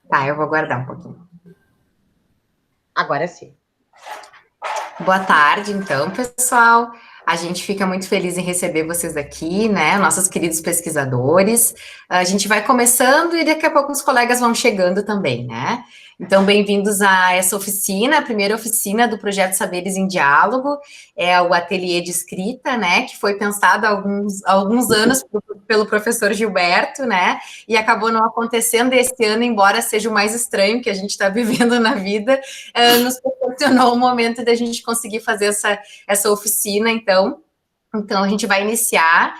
Tá, eu vou aguardar um pouquinho. Agora sim. Boa tarde, então, pessoal. A gente fica muito feliz em receber vocês aqui, né? Nossos queridos pesquisadores. A gente vai começando e daqui a pouco os colegas vão chegando também, né? Então, bem-vindos a essa oficina, a primeira oficina do Projeto Saberes em Diálogo, é o ateliê de escrita, né? Que foi pensado há alguns anos pelo professor Gilberto, né? E acabou não acontecendo esse ano, embora seja o mais estranho que a gente está vivendo na vida, nos proporcionou o momento de a gente conseguir fazer essa oficina, então a gente vai iniciar.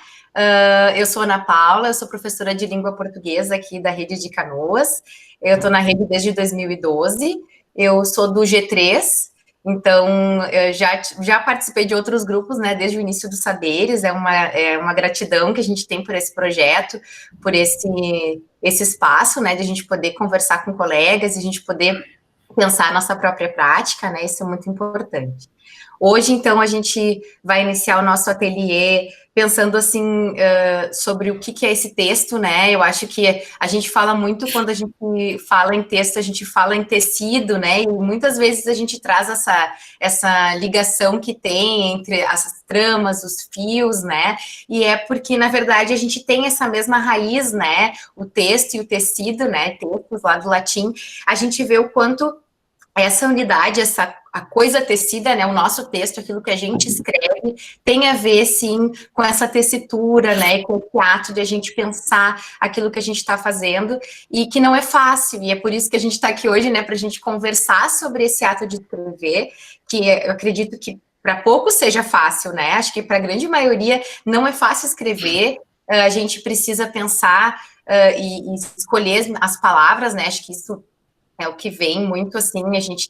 Eu sou Ana Paula, eu sou professora de língua portuguesa aqui da Rede de Canoas, eu estou na rede desde 2012, eu sou do G3, então eu já participei de outros grupos, né, desde o início dos Saberes, é uma gratidão que a gente tem por esse projeto, por esse espaço, né, de a gente poder conversar com colegas, de a gente poder pensar a nossa própria prática, né? Isso é muito importante. Hoje, então, a gente vai iniciar o nosso ateliê pensando assim sobre o que é esse texto, né? Eu acho que a gente fala muito quando a gente fala em texto, a gente fala em tecido, né? E muitas vezes a gente traz essa ligação que tem entre as tramas, os fios, né? E é porque, na verdade, a gente tem essa mesma raiz, né? O texto e o tecido, né? Textos lá do latim, a gente vê o quanto essa unidade, a coisa tecida, né, o nosso texto, aquilo que a gente escreve, tem a ver, sim, com essa tessitura, né, e com o ato de a gente pensar aquilo que a gente está fazendo, e que não é fácil, e é por isso que a gente está aqui hoje, né, para a gente conversar sobre esse ato de escrever, que eu acredito que para poucos seja fácil, né, acho que para a grande maioria não é fácil escrever, a gente precisa pensar e escolher as palavras, né, acho que isso é o que vem muito assim, a gente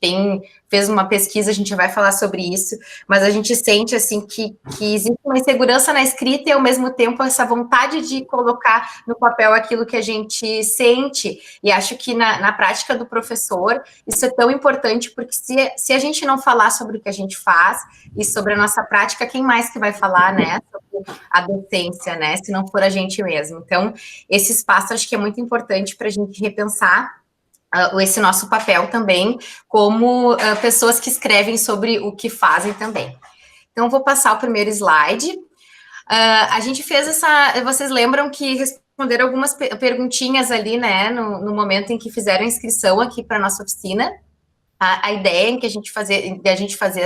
fez uma pesquisa, a gente vai falar sobre isso, mas a gente sente assim que existe uma insegurança na escrita e ao mesmo tempo essa vontade de colocar no papel aquilo que a gente sente, e acho que na prática do professor isso é tão importante, porque se a gente não falar sobre o que a gente faz e sobre a nossa prática, quem mais que vai falar, né, sobre a docência, né, se não for a gente mesmo. Então, esse espaço acho que é muito importante para a gente repensar esse nosso papel também, como pessoas que escrevem sobre o que fazem também. Então, vou passar o primeiro slide. A gente fez vocês lembram que responderam algumas perguntinhas ali, né, no momento em que fizeram a inscrição aqui para a nossa oficina. A ideia em que a gente fazer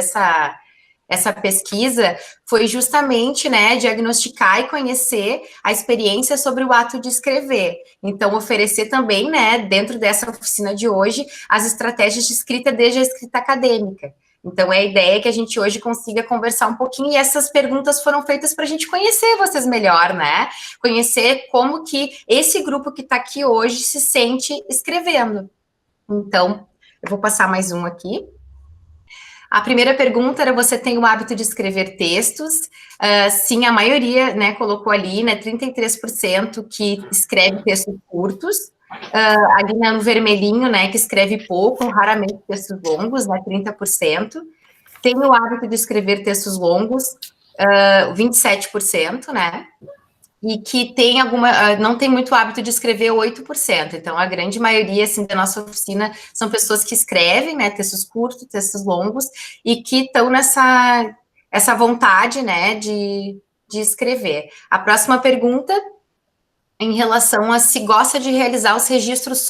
essa pesquisa foi justamente, né, diagnosticar e conhecer a experiência sobre o ato de escrever. Então, oferecer também, né, dentro dessa oficina de hoje, as estratégias de escrita desde a escrita acadêmica. Então, é a ideia que a gente hoje consiga conversar um pouquinho, e essas perguntas foram feitas para a gente conhecer vocês melhor, né? Conhecer como que esse grupo que está aqui hoje se sente escrevendo. Então, eu vou passar mais um aqui. A primeira pergunta era: você tem o hábito de escrever textos? Sim, a maioria, né, colocou ali, né, 33% que escreve textos curtos. Ali no vermelhinho, né, que escreve pouco, raramente textos longos, né, 30%. Tem o hábito de escrever textos longos, 27%, né? E que não tem muito hábito de escrever 8%. Então, a grande maioria, assim, da nossa oficina são pessoas que escrevem, né, textos curtos, textos longos, e que estão essa vontade, né, de escrever. A próxima pergunta, em relação a se gosta de realizar os registros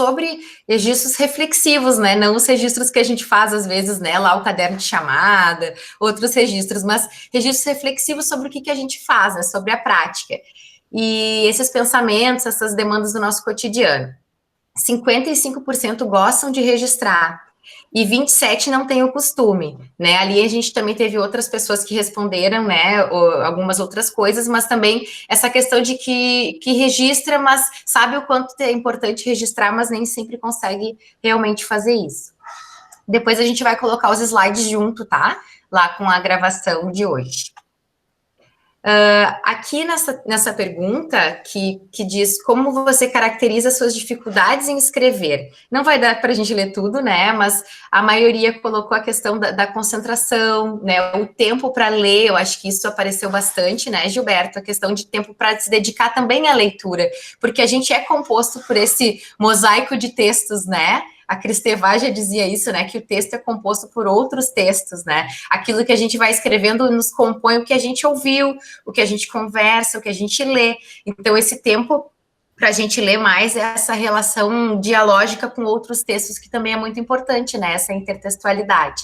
registros reflexivos, né, não os registros que a gente faz, às vezes, né, lá o caderno de chamada, outros registros, mas registros reflexivos sobre o que a gente faz, né, sobre a prática. E esses pensamentos, essas demandas do nosso cotidiano. 55% gostam de registrar e 27% não têm o costume, né? Ali a gente também teve outras pessoas que responderam, né, algumas outras coisas, mas também essa questão de que registra, mas sabe o quanto é importante registrar, mas nem sempre consegue realmente fazer isso. Depois a gente vai colocar os slides junto, tá? Lá com a gravação de hoje. Aqui nessa pergunta, que diz como você caracteriza suas dificuldades em escrever. Não vai dar para a gente ler tudo, né? Mas a maioria colocou a questão da concentração, né? O tempo para ler, eu acho que isso apareceu bastante, né, Gilberto? A questão de tempo para se dedicar também à leitura, porque a gente é composto por esse mosaico de textos, né? A Cristevá já dizia isso, né? Que o texto é composto por outros textos, né? Aquilo que a gente vai escrevendo nos compõe o que a gente ouviu, o que a gente conversa, o que a gente lê. Então, esse tempo para a gente ler mais é essa relação dialógica com outros textos, que também é muito importante, né? Essa intertextualidade.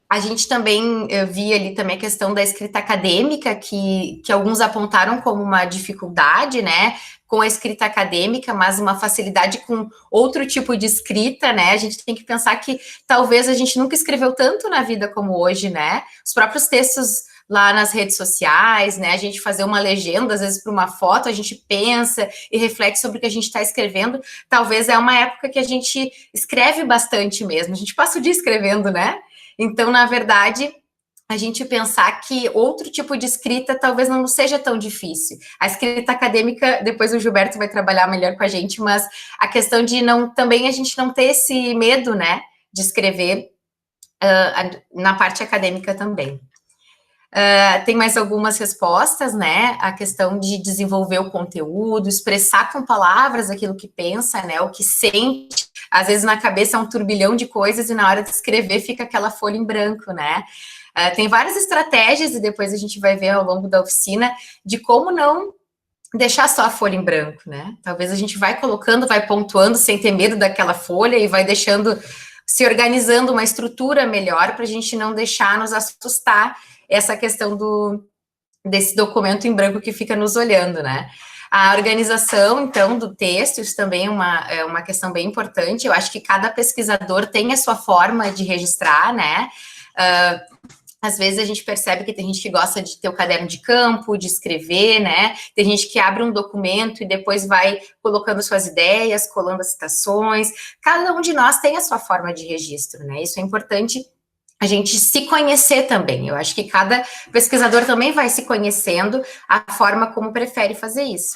A gente também via ali também a questão da escrita acadêmica, que alguns apontaram como uma dificuldade, né? Com a escrita acadêmica, mas uma facilidade com outro tipo de escrita, né? A gente tem que pensar que talvez a gente nunca escreveu tanto na vida como hoje, né? Os próprios textos lá nas redes sociais, né? A gente fazer uma legenda, às vezes, para uma foto, a gente pensa e reflete sobre o que a gente está escrevendo. Talvez é uma época que a gente escreve bastante mesmo. A gente passa o dia escrevendo, né? Então, na verdade, a gente pensar que outro tipo de escrita talvez não seja tão difícil. A escrita acadêmica, depois o Gilberto vai trabalhar melhor com a gente, mas a questão de não também a gente não ter esse medo, né, de escrever na parte acadêmica também. Tem mais algumas respostas, né? A questão de desenvolver o conteúdo, expressar com palavras aquilo que pensa, né? O que sente. Às vezes na cabeça é um turbilhão de coisas e na hora de escrever fica aquela folha em branco, né? Tem várias estratégias, e depois a gente vai ver ao longo da oficina, de como não deixar só a folha em branco, né? Talvez a gente vai colocando, vai pontuando sem ter medo daquela folha e vai deixando, se organizando uma estrutura melhor para a gente não deixar nos assustar essa questão desse documento em branco que fica nos olhando, né? A organização, então, do texto, isso também é uma questão bem importante. Eu acho que cada pesquisador tem a sua forma de registrar, né? Às vezes a gente percebe que tem gente que gosta de ter o caderno de campo, de escrever, né? Tem gente que abre um documento e depois vai colocando suas ideias, colando as citações. Cada um de nós tem a sua forma de registro, né? Isso é importante a gente se conhecer também. Eu acho que cada pesquisador também vai se conhecendo a forma como prefere fazer isso.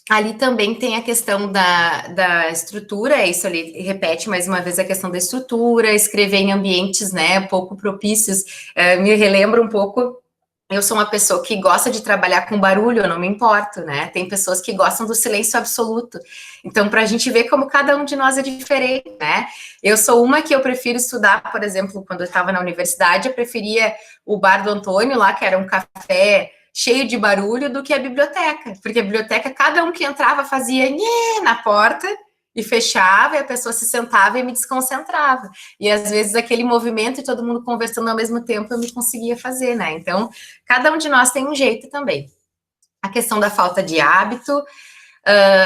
Ali também tem a questão da estrutura, isso ali repete mais uma vez a questão da estrutura, escrever em ambientes, né, pouco propícios. Me relembra um pouco, eu sou uma pessoa que gosta de trabalhar com barulho, eu não me importo, né? Tem pessoas que gostam do silêncio absoluto. Então, para a gente ver como cada um de nós é diferente, né? Eu sou uma que eu prefiro estudar, por exemplo, quando eu estava na universidade, eu preferia o bar do Antônio lá, que era um café cheio de barulho, do que a biblioteca, porque a biblioteca, cada um que entrava fazia nhê na porta e fechava, e a pessoa se sentava e me desconcentrava. E às vezes aquele movimento e todo mundo conversando ao mesmo tempo eu me conseguia fazer, né? Então, cada um de nós tem um jeito também. A questão da falta de hábito,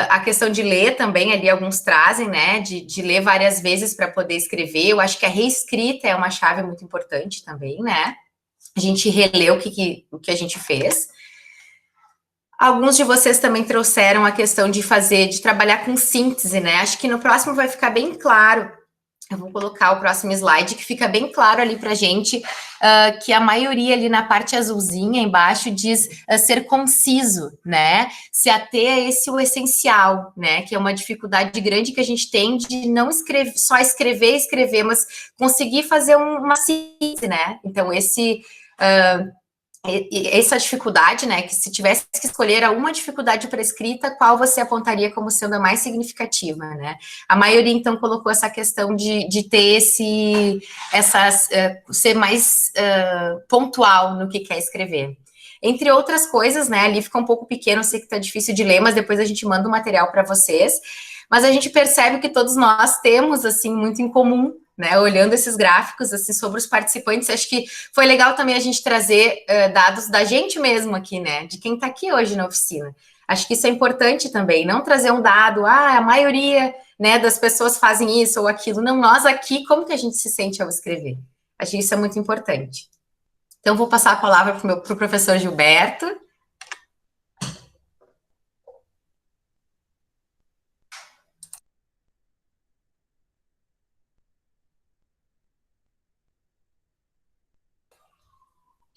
a questão de ler também, ali alguns trazem, né? De ler várias vezes para poder escrever. Eu acho que a reescrita é uma chave muito importante também, né? A gente relê o que a gente fez. Alguns de vocês também trouxeram a questão de trabalhar com síntese, né? Acho que no próximo vai ficar bem claro. Eu vou colocar o próximo slide, que fica bem claro ali para a gente, que a maioria ali na parte azulzinha embaixo diz ser conciso, né? Se ater a esse o essencial, né? Que é uma dificuldade grande que a gente tem de não escrever, só escrever, mas conseguir fazer uma síntese, né? Então, essa dificuldade, né, que se tivesse que escolher uma dificuldade para escrita, qual você apontaria como sendo a mais significativa, né? A maioria, então, colocou essa questão de ter ser mais pontual no que quer escrever. Entre outras coisas, né, ali fica um pouco pequeno, sei que tá difícil de ler, mas depois a gente manda o material para vocês, mas a gente percebe que todos nós temos, assim, muito em comum, né, olhando esses gráficos, assim, sobre os participantes. Acho que foi legal também a gente trazer dados da gente mesmo aqui, né, de quem está aqui hoje na oficina. Acho que isso é importante também, não trazer um dado, a maioria, né, das pessoas fazem isso ou aquilo. Não, nós aqui, como que a gente se sente ao escrever? Acho que isso é muito importante. Então, vou passar a palavra para o professor Gilberto.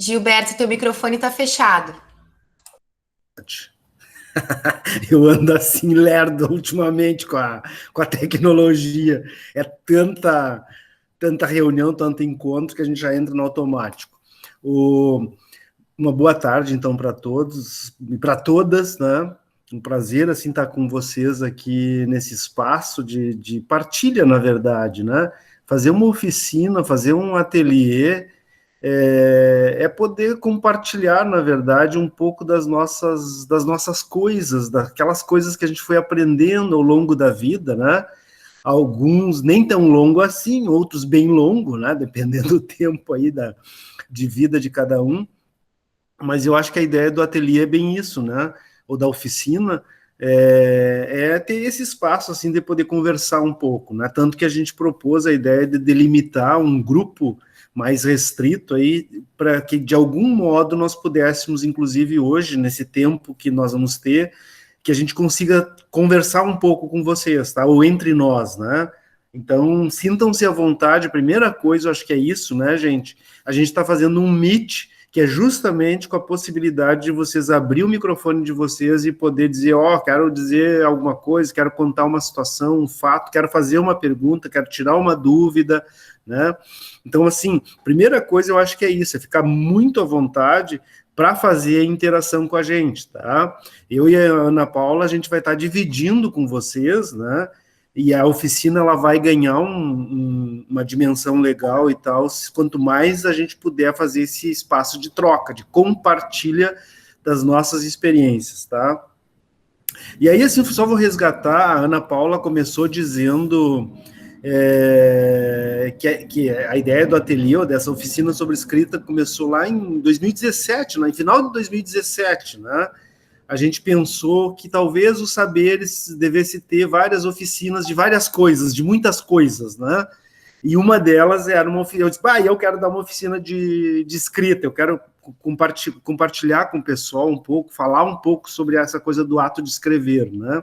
Gilberto, teu microfone está fechado. Eu ando assim lerdo ultimamente com a tecnologia. É tanta reunião, tanto encontro que a gente já entra no automático. Uma boa tarde, então, para todos e para todas, né? Um prazer, assim, estar com vocês aqui nesse espaço de partilha, na verdade, né? Fazer uma oficina, fazer um ateliê, poder compartilhar, na verdade, um pouco das nossas coisas, daquelas coisas que a gente foi aprendendo ao longo da vida, né? Alguns nem tão longo assim, outros bem longo, né? Dependendo do tempo aí de vida de cada um. Mas eu acho que a ideia do ateliê é bem isso, né? Ou da oficina, ter esse espaço, assim, de poder conversar um pouco, né? Tanto que a gente propôs a ideia de delimitar um grupo mais restrito aí, para que, de algum modo, nós pudéssemos, inclusive hoje, nesse tempo que nós vamos ter, que a gente consiga conversar um pouco com vocês, tá? Ou entre nós, né? Então, sintam-se à vontade. A primeira coisa, eu acho que é isso, né, gente? A gente está fazendo um meet, que é justamente com a possibilidade de vocês abrir o microfone de vocês e poder dizer, quero dizer alguma coisa, quero contar uma situação, um fato, quero fazer uma pergunta, quero tirar uma dúvida, né? Então, assim, primeira coisa eu acho que é isso, é ficar muito à vontade para fazer a interação com a gente, tá? Eu e a Ana Paula, a gente vai estar dividindo com vocês, né? E a oficina ela vai ganhar uma dimensão legal e tal, quanto mais a gente puder fazer esse espaço de troca, de compartilha das nossas experiências, tá? E aí, assim, só vou resgatar, a Ana Paula começou dizendo que a ideia do ateliê, ou dessa oficina sobre escrita, começou lá em 2017, no final de 2017, né? A gente pensou que talvez os saberes devesse ter várias oficinas de várias coisas, de muitas coisas, né? E uma delas era uma oficina. Eu disse, eu quero dar uma oficina de escrita, eu quero compartilhar com o pessoal um pouco, falar um pouco sobre essa coisa do ato de escrever, né?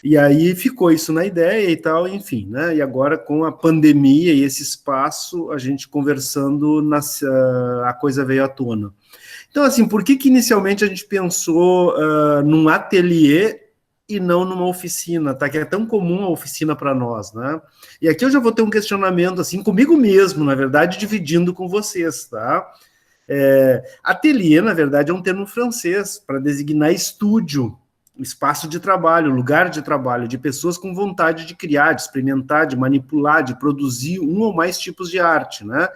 E aí ficou isso na ideia e tal, enfim, né? E agora com a pandemia e esse espaço, a gente conversando, a coisa veio à tona. Então, assim, por que inicialmente a gente pensou num ateliê e não numa oficina, tá? Que é tão comum a oficina para nós, né? E aqui eu já vou ter um questionamento, assim, comigo mesmo, na verdade, dividindo com vocês, tá? Ateliê, na verdade, é um termo francês para designar estúdio, espaço de trabalho, lugar de trabalho, de pessoas com vontade de criar, de experimentar, de manipular, de produzir um ou mais tipos de arte, né?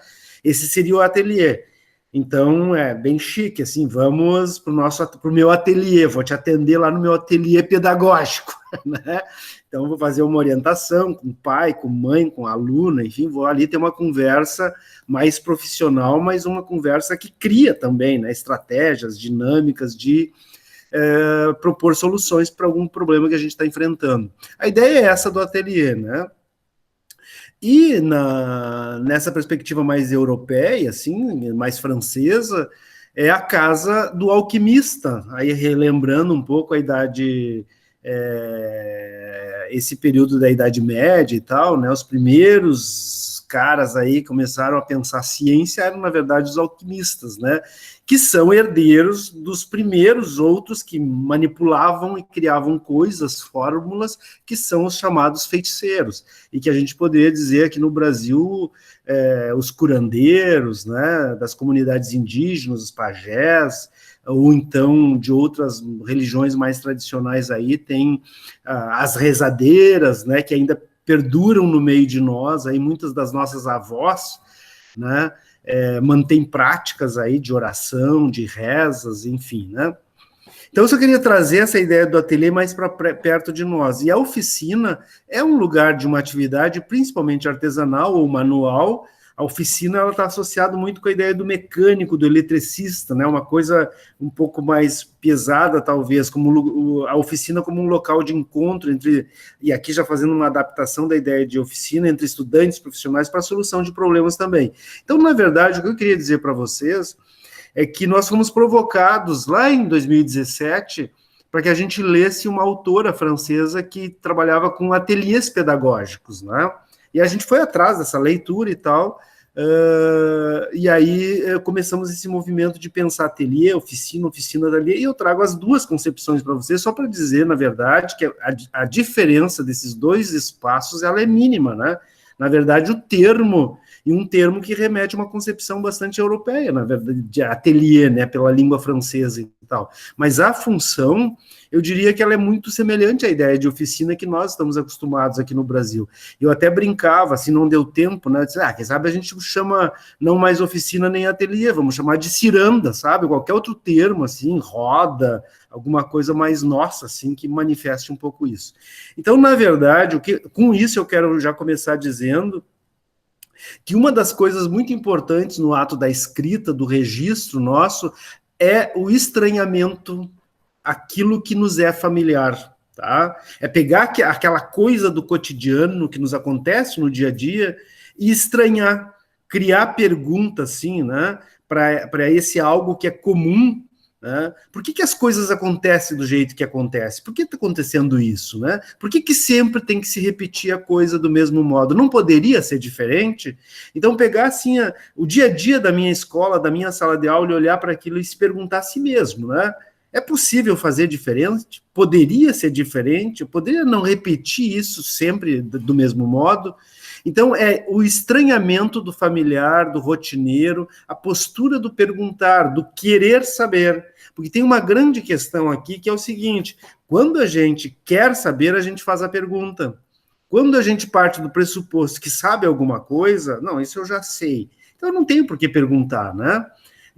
Esse seria o ateliê. Então, é bem chique, assim, vamos para o meu ateliê, vou te atender lá no meu ateliê pedagógico, né? Então, vou fazer uma orientação com pai, com mãe, com aluna, enfim, vou ali ter uma conversa mais profissional, mas uma conversa que cria também, né, estratégias, dinâmicas de propor soluções para algum problema que a gente está enfrentando. A ideia é essa do ateliê, né? E nessa perspectiva mais europeia, assim, mais francesa, é a casa do alquimista, aí relembrando um pouco a idade, esse período da Idade Média e tal, né, os primeiros caras aí começaram a pensar ciência eram, na verdade, os alquimistas, né, que são herdeiros dos primeiros outros que manipulavam e criavam coisas, fórmulas, que são os chamados feiticeiros, e que a gente poderia dizer aqui no Brasil, os curandeiros, né, das comunidades indígenas, os pajés, ou então de outras religiões mais tradicionais aí, tem as rezadeiras, né, que ainda perduram no meio de nós, aí muitas das nossas avós, né, mantém práticas aí de oração, de rezas, enfim, né? Então, eu só queria trazer essa ideia do ateliê mais para perto de nós. E a oficina é um lugar de uma atividade, principalmente artesanal ou manual. A oficina ela está associada muito com a ideia do mecânico, do eletricista, né? Uma coisa um pouco mais pesada, talvez, como a oficina como um local de encontro entre, e aqui já fazendo uma adaptação da ideia de oficina entre estudantes profissionais para a solução de problemas também. Então, na verdade, o que eu queria dizer para vocês é que nós fomos provocados lá em 2017 para que a gente lesse uma autora francesa que trabalhava com ateliês pedagógicos, né? E a gente foi atrás dessa leitura e tal, E aí começamos esse movimento de pensar ateliê, oficina ateliê, e eu trago as duas concepções para vocês, só para dizer, na verdade, que a diferença desses dois espaços, ela é mínima, né? Na verdade, um termo que remete a uma concepção bastante europeia, na verdade, de ateliê, né, pela língua francesa e tal. Mas a função, eu diria que ela é muito semelhante à ideia de oficina que nós estamos acostumados aqui no Brasil. Eu até brincava, assim, não deu tempo, né? Disse, quem sabe a gente chama não mais oficina nem ateliê, vamos chamar de ciranda, sabe? Qualquer outro termo, assim, roda, alguma coisa mais nossa, assim, que manifeste um pouco isso. Então, na verdade, com isso eu quero já começar dizendo que uma das coisas muito importantes no ato da escrita, do registro nosso, é o estranhamento àquilo que nos é familiar, tá? É pegar aquela coisa do cotidiano que nos acontece no dia a dia e estranhar, criar perguntas, assim, né, para esse algo que é comum, né? Por que as coisas acontecem do jeito que acontece? Por que está acontecendo isso? Né? Por que sempre tem que se repetir a coisa do mesmo modo? Não poderia ser diferente? Então, pegar assim, o dia a dia da minha escola, da minha sala de aula, e olhar para aquilo e se perguntar a si mesmo, né? É possível fazer diferente? Poderia ser diferente? Eu poderia não repetir isso sempre do mesmo modo? Então, é o estranhamento do familiar, do rotineiro, a postura do perguntar, do querer saber. Porque tem uma grande questão aqui, que é o seguinte, quando a gente quer saber, a gente faz a pergunta. Quando a gente parte do pressuposto que sabe alguma coisa, não, isso eu já sei. Então, eu não tenho por que perguntar, né?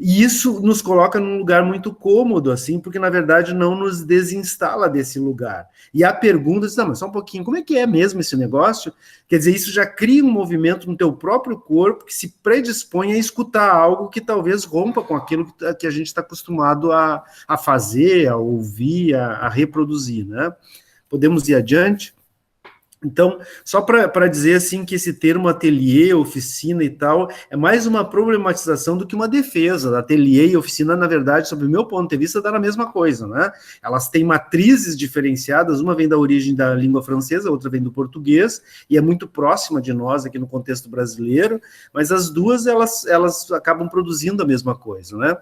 E isso nos coloca num lugar muito cômodo, assim, porque, na verdade, não nos desinstala desse lugar. E a pergunta, não, mas só um pouquinho, como é que é mesmo esse negócio? Quer dizer, isso já cria um movimento no teu próprio corpo que se predispõe a escutar algo que talvez rompa com aquilo que a gente está acostumado a fazer, a ouvir, a reproduzir, né? Podemos ir adiante? Então, só para dizer assim que esse termo ateliê, oficina e tal, é mais uma problematização do que uma defesa. Ateliê e oficina, na verdade, sob o meu ponto de vista, dá a mesma coisa, né? Elas têm matrizes diferenciadas, uma vem da origem da língua francesa, outra vem do português, e é muito próxima de nós aqui no contexto brasileiro, mas as duas, elas acabam produzindo a mesma coisa, né?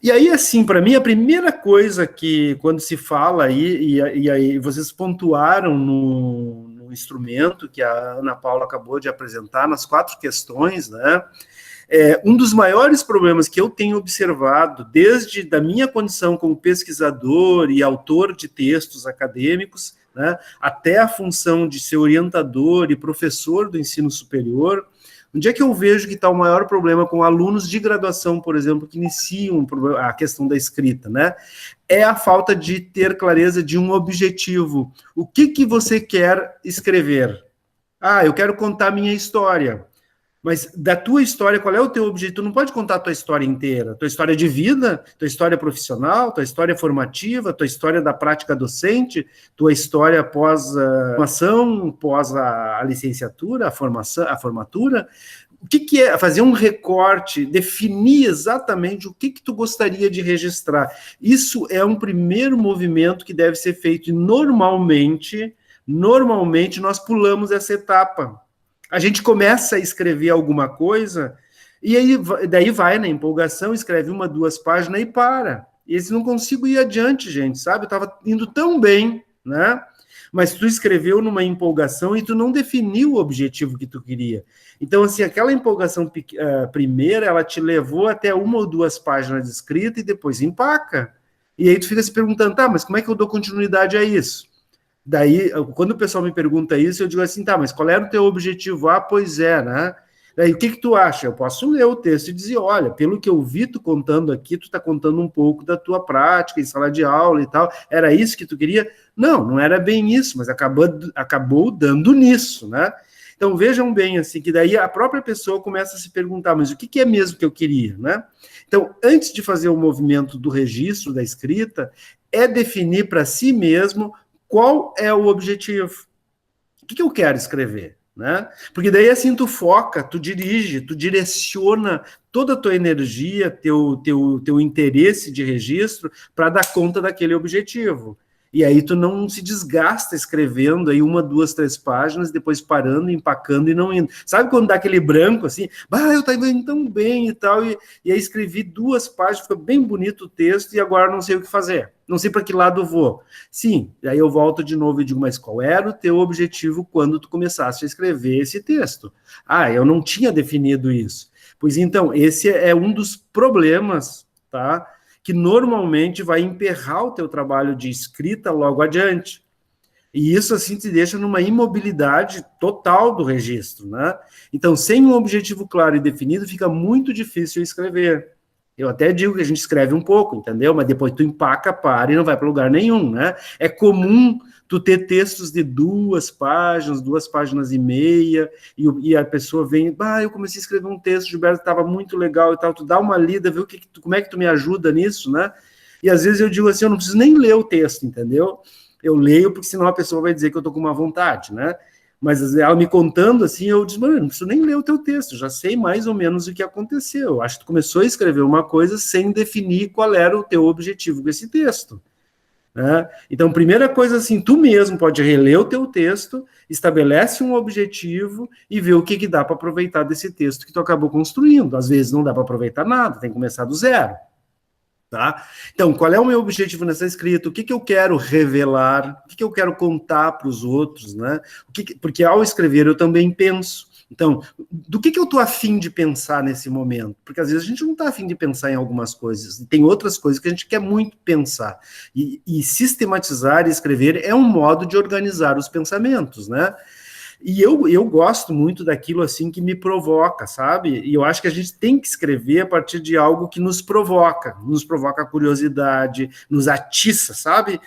E aí, assim, para mim, a primeira coisa que, quando se fala aí, e aí vocês pontuaram no instrumento que a Ana Paula acabou de apresentar, nas 4 questões, né? Um dos maiores problemas que eu tenho observado, desde da minha condição como pesquisador e autor de textos acadêmicos, né, até a função de ser orientador e professor do ensino superior, onde é que eu vejo que está o maior problema com alunos de graduação, por exemplo, que iniciam a questão da escrita, né? É a falta de ter clareza de um objetivo. O que você quer escrever? Eu quero contar a minha história. Mas da tua história, qual é o teu objetivo? Tu não pode contar a tua história inteira. Tua história de vida, tua história profissional, tua história formativa, tua história da prática docente, tua história pós a formação, pós a licenciatura, a formatura. O que é fazer um recorte, definir exatamente o que tu gostaria de registrar. Isso é um primeiro movimento que deve ser feito e normalmente nós pulamos essa etapa. A gente começa a escrever alguma coisa, e aí, daí vai na empolgação, escreve 1, 2 páginas e para. E eles não consigo ir adiante, gente, sabe? Eu estava indo tão bem, né? Mas tu escreveu numa empolgação e tu não definiu o objetivo que tu queria. Então, assim, aquela empolgação primeira, ela te levou até 1 ou 2 páginas de escrita e depois empaca. E aí tu fica se perguntando, mas como é que eu dou continuidade a isso? Daí, quando o pessoal me pergunta isso, eu digo assim, mas qual era o teu objetivo? Pois é, né? Daí, o que tu acha? Eu posso ler o texto e dizer, olha, pelo que eu vi tu contando aqui, tu tá contando um pouco da tua prática em sala de aula e tal, era isso que tu queria? Não era bem isso, mas acabou dando nisso, né? Então, vejam bem, assim, que daí a própria pessoa começa a se perguntar, mas o que é mesmo que eu queria, né? Então, antes de fazer o movimento do registro, da escrita, é definir para si mesmo qual é o objetivo? O que eu quero escrever? Né? Porque daí assim tu foca, tu dirige, tu direciona toda a tua energia, teu interesse de registro para dar conta daquele objetivo. E aí tu não se desgasta escrevendo aí 1, 2, 3 páginas, depois parando, empacando e não indo. Sabe quando dá aquele branco assim? Eu estava indo tão bem e tal, e aí escrevi 2 páginas, ficou bem bonito o texto e agora não sei o que fazer. Não sei para que lado eu vou. Sim, aí eu volto de novo e digo, mas qual era o teu objetivo quando tu começaste a escrever esse texto? Eu não tinha definido isso. Pois então, esse é um dos problemas, tá? Que normalmente vai emperrar o teu trabalho de escrita logo adiante. E isso, assim, te deixa numa imobilidade total do registro, né? Então, sem um objetivo claro e definido, fica muito difícil escrever. Eu até digo que a gente escreve um pouco, entendeu? Mas depois tu empaca, para e não vai para lugar nenhum, né? É comum tu ter textos de 2 páginas, 2,5 páginas, e a pessoa vem, eu comecei a escrever um texto, Gilberto, estava muito legal e tal, tu dá uma lida, vê como é que tu me ajuda nisso, né? E às vezes eu digo assim, eu não preciso nem ler o texto, entendeu? Eu leio porque senão a pessoa vai dizer que eu estou com uma vontade, né? Mas ela me contando assim, eu disse, não preciso nem ler o teu texto, já sei mais ou menos o que aconteceu. Acho que tu começou a escrever uma coisa sem definir qual era o teu objetivo com esse texto. Né? Então, primeira coisa assim, tu mesmo pode reler o teu texto, estabelece um objetivo e ver o que dá para aproveitar desse texto que tu acabou construindo. Às vezes não dá para aproveitar nada, tem que começar do zero. Tá? Então, qual é o meu objetivo nessa escrita? O que eu quero revelar? O que eu quero contar para os outros? Né? Porque ao escrever eu também penso. Então, do que eu estou afim de pensar nesse momento? Porque às vezes a gente não está afim de pensar em algumas coisas, tem outras coisas que a gente quer muito pensar. E sistematizar e escrever é um modo de organizar os pensamentos, né? E eu gosto muito daquilo assim que me provoca, sabe? E eu acho que a gente tem que escrever a partir de algo que nos provoca curiosidade, nos atiça, sabe?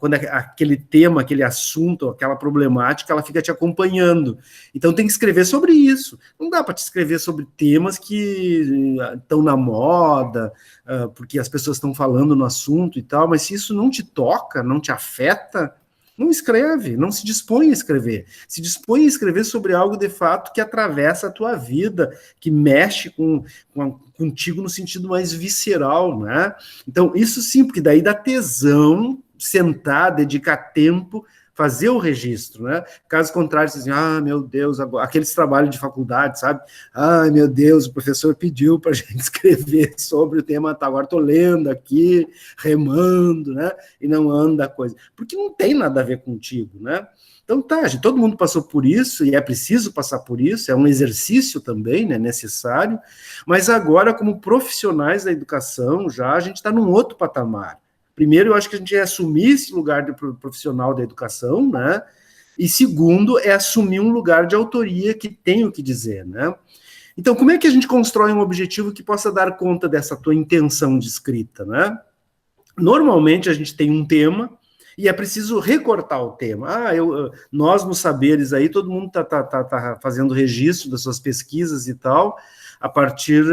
Quando aquele tema, aquele assunto, aquela problemática, ela fica te acompanhando. Então tem que escrever sobre isso. Não dá para te escrever sobre temas que estão na moda, porque as pessoas estão falando no assunto e tal, mas se isso não te toca, não te afeta, não escreve, não se dispõe a escrever. Se dispõe a escrever sobre algo, de fato, que atravessa a tua vida, que mexe contigo no sentido mais visceral, né? Então, isso sim, porque daí dá tesão sentar, dedicar tempo, fazer o registro, né? Caso contrário, assim, meu Deus, agora, aqueles trabalhos de faculdade, sabe? Meu Deus, o professor pediu para a gente escrever sobre o tema, agora estou lendo aqui, remando, né? E não anda a coisa. Porque não tem nada a ver contigo, né? Então tá, gente, todo mundo passou por isso, e é preciso passar por isso, é um exercício também, né, necessário, mas agora, como profissionais da educação, já a gente está num outro patamar. Primeiro, eu acho que a gente é assumir esse lugar de profissional da educação, né? E segundo, é assumir um lugar de autoria que tem o que dizer, né? Então, como é que a gente constrói um objetivo que possa dar conta dessa tua intenção de escrita, né? Normalmente, a gente tem um tema e é preciso recortar o tema. Nós, nos saberes aí, todo mundo tá fazendo registro das suas pesquisas e tal, a partir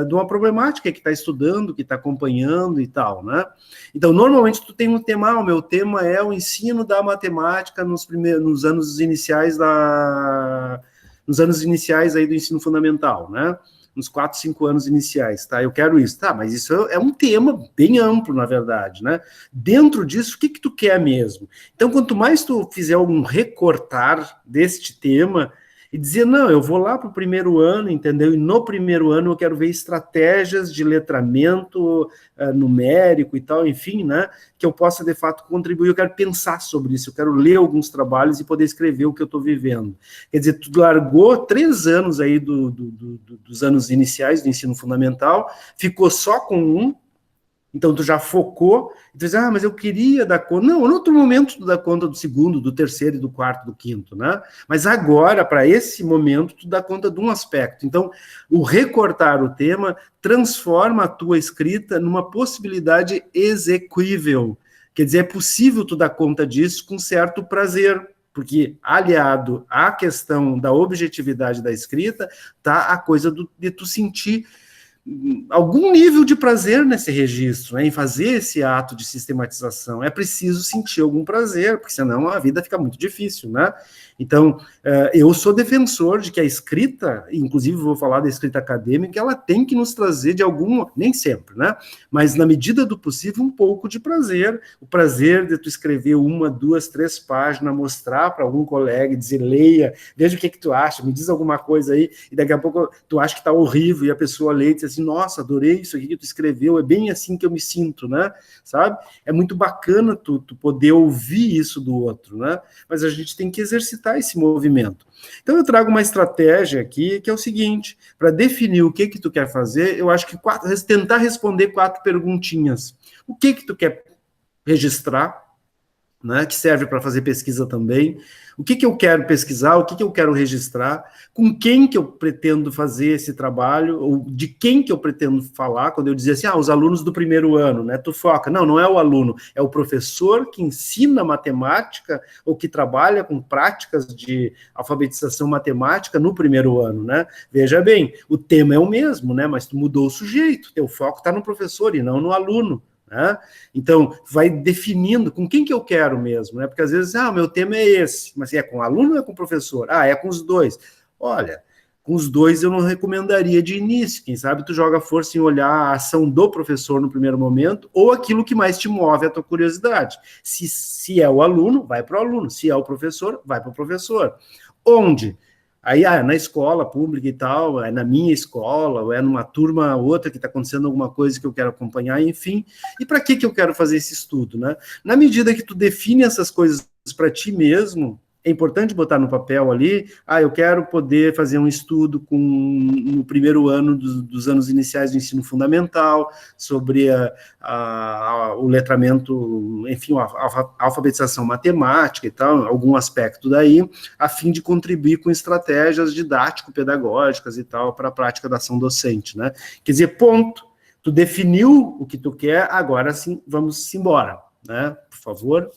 de uma problemática que está estudando, que está acompanhando e tal, né? Então, normalmente, tu tem um tema, o meu tema é o ensino da matemática nos anos iniciais aí do ensino fundamental, né? Nos 4, 5 anos iniciais, tá? Eu quero isso. Tá, mas isso é um tema bem amplo, na verdade, né? Dentro disso, o que tu quer mesmo? Então, quanto mais tu fizer um recortar deste tema e dizer, não, eu vou lá para o primeiro ano, entendeu? E no primeiro ano eu quero ver estratégias de letramento numérico e tal, enfim, né? Que eu possa, de fato, contribuir. Eu quero pensar sobre isso, eu quero ler alguns trabalhos e poder escrever o que eu estou vivendo. Quer dizer, tu largou 3 anos aí dos anos iniciais do ensino fundamental, ficou só com um, então tu já focou, e tu diz, mas eu queria dar conta. Não, em outro momento tu dá conta do segundo, do terceiro, do quarto, do quinto, né? Mas agora, para esse momento, tu dá conta de um aspecto. Então, o recortar o tema transforma a tua escrita numa possibilidade execuível. Quer dizer, é possível tu dar conta disso com certo prazer, porque aliado à questão da objetividade da escrita, tá a coisa de tu sentir algum nível de prazer nesse registro, né, em fazer esse ato de sistematização. É preciso sentir algum prazer, porque senão a vida fica muito difícil, né? Então, eu sou defensor de que a escrita, inclusive vou falar da escrita acadêmica, ela tem que nos trazer de algum, nem sempre, né? Mas na medida do possível, um pouco de prazer. O prazer de tu escrever 1, 2, 3 páginas, mostrar para algum colega e dizer, leia, veja o que tu acha, me diz alguma coisa aí, e daqui a pouco tu acha que tá horrível, e a pessoa lê e diz assim, nossa, adorei isso aqui que tu escreveu, é bem assim que eu me sinto, né? Sabe? É muito bacana tu poder ouvir isso do outro, né? Mas a gente tem que exercitar esse movimento. Então eu trago uma estratégia aqui, que é o seguinte, para definir o que tu quer fazer, eu acho que tentar responder 4 perguntinhas. O que tu quer registrar, né, que serve para fazer pesquisa também, o que eu quero pesquisar, o que eu quero registrar, com quem que eu pretendo fazer esse trabalho, ou de quem que eu pretendo falar, quando eu dizia assim, os alunos do primeiro ano, né, tu foca, não é o aluno, é o professor que ensina matemática, ou que trabalha com práticas de alfabetização matemática no primeiro ano, né, veja bem, o tema é o mesmo, né, mas tu mudou o sujeito, teu foco está no professor e não no aluno. Né? Então, vai definindo com quem que eu quero mesmo, né? Porque às vezes, o meu tema é esse, mas é com o aluno ou é com o professor? É com os dois. Olha, com os dois eu não recomendaria de início, quem sabe tu joga força em olhar a ação do professor no primeiro momento, ou aquilo que mais te move a tua curiosidade. Se é o aluno, vai para o aluno, se é o professor, vai para o professor. Onde? Aí, na escola pública e tal, é na minha escola, ou é numa turma outra que está acontecendo alguma coisa que eu quero acompanhar, enfim. E para que eu quero fazer esse estudo, né? Na medida que tu define essas coisas para ti mesmo, é importante botar no papel ali, eu quero poder fazer um estudo no primeiro ano dos anos iniciais do ensino fundamental, sobre o letramento, enfim, a alfabetização matemática e tal, algum aspecto daí, a fim de contribuir com estratégias didático-pedagógicas e tal, para a prática da ação docente, né? Quer dizer, ponto, tu definiu o que tu quer, agora sim, vamos embora, né? Por favor.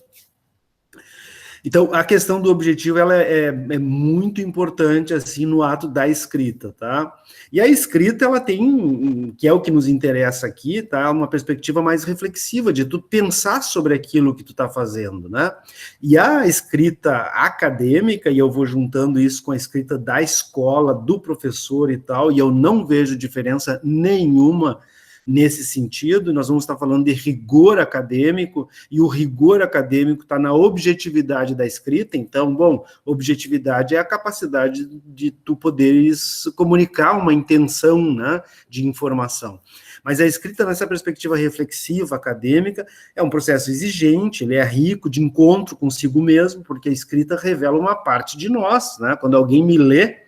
Então, a questão do objetivo, ela é muito importante, assim, no ato da escrita, tá? E a escrita, ela tem, que é o que nos interessa aqui, tá? Uma perspectiva mais reflexiva, de tu pensar sobre aquilo que tu tá fazendo, né? E a escrita acadêmica, e eu vou juntando isso com a escrita da escola, do professor e tal, e eu não vejo diferença nenhuma nesse sentido, nós vamos estar falando de rigor acadêmico, e o rigor acadêmico está na objetividade da escrita. Então, objetividade é a capacidade de tu poderes comunicar uma intenção, né, de informação. Mas a escrita, nessa perspectiva reflexiva, acadêmica, é um processo exigente, ele é rico de encontro consigo mesmo, porque a escrita revela uma parte de nós, né? Quando alguém me lê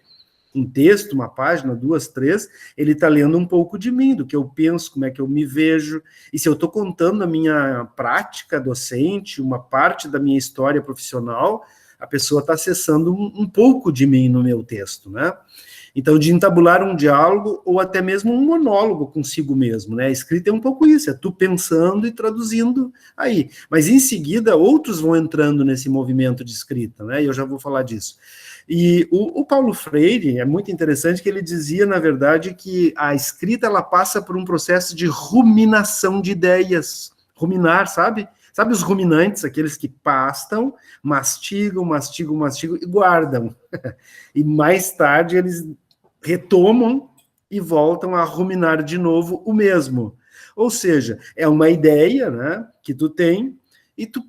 um texto, uma página, 2, 3, ele está lendo um pouco de mim, do que eu penso, como é que eu me vejo, e se eu estou contando a minha prática docente, uma parte da minha história profissional, a pessoa está acessando um pouco de mim no meu texto, né? Então, de entabular um diálogo ou até mesmo um monólogo consigo mesmo, né? A escrita é um pouco isso, é tu pensando e traduzindo aí. Mas, em seguida, outros vão entrando nesse movimento de escrita, né? E eu já vou falar disso. E o Paulo Freire, é muito interessante que ele dizia, na verdade, que a escrita, ela passa por um processo de ruminação de ideias. Ruminar, sabe? Sabe os ruminantes, aqueles que pastam, mastigam e guardam. E mais tarde eles retomam e voltam a ruminar de novo o mesmo. Ou seja, é uma ideia, né, que tu tem, e tu,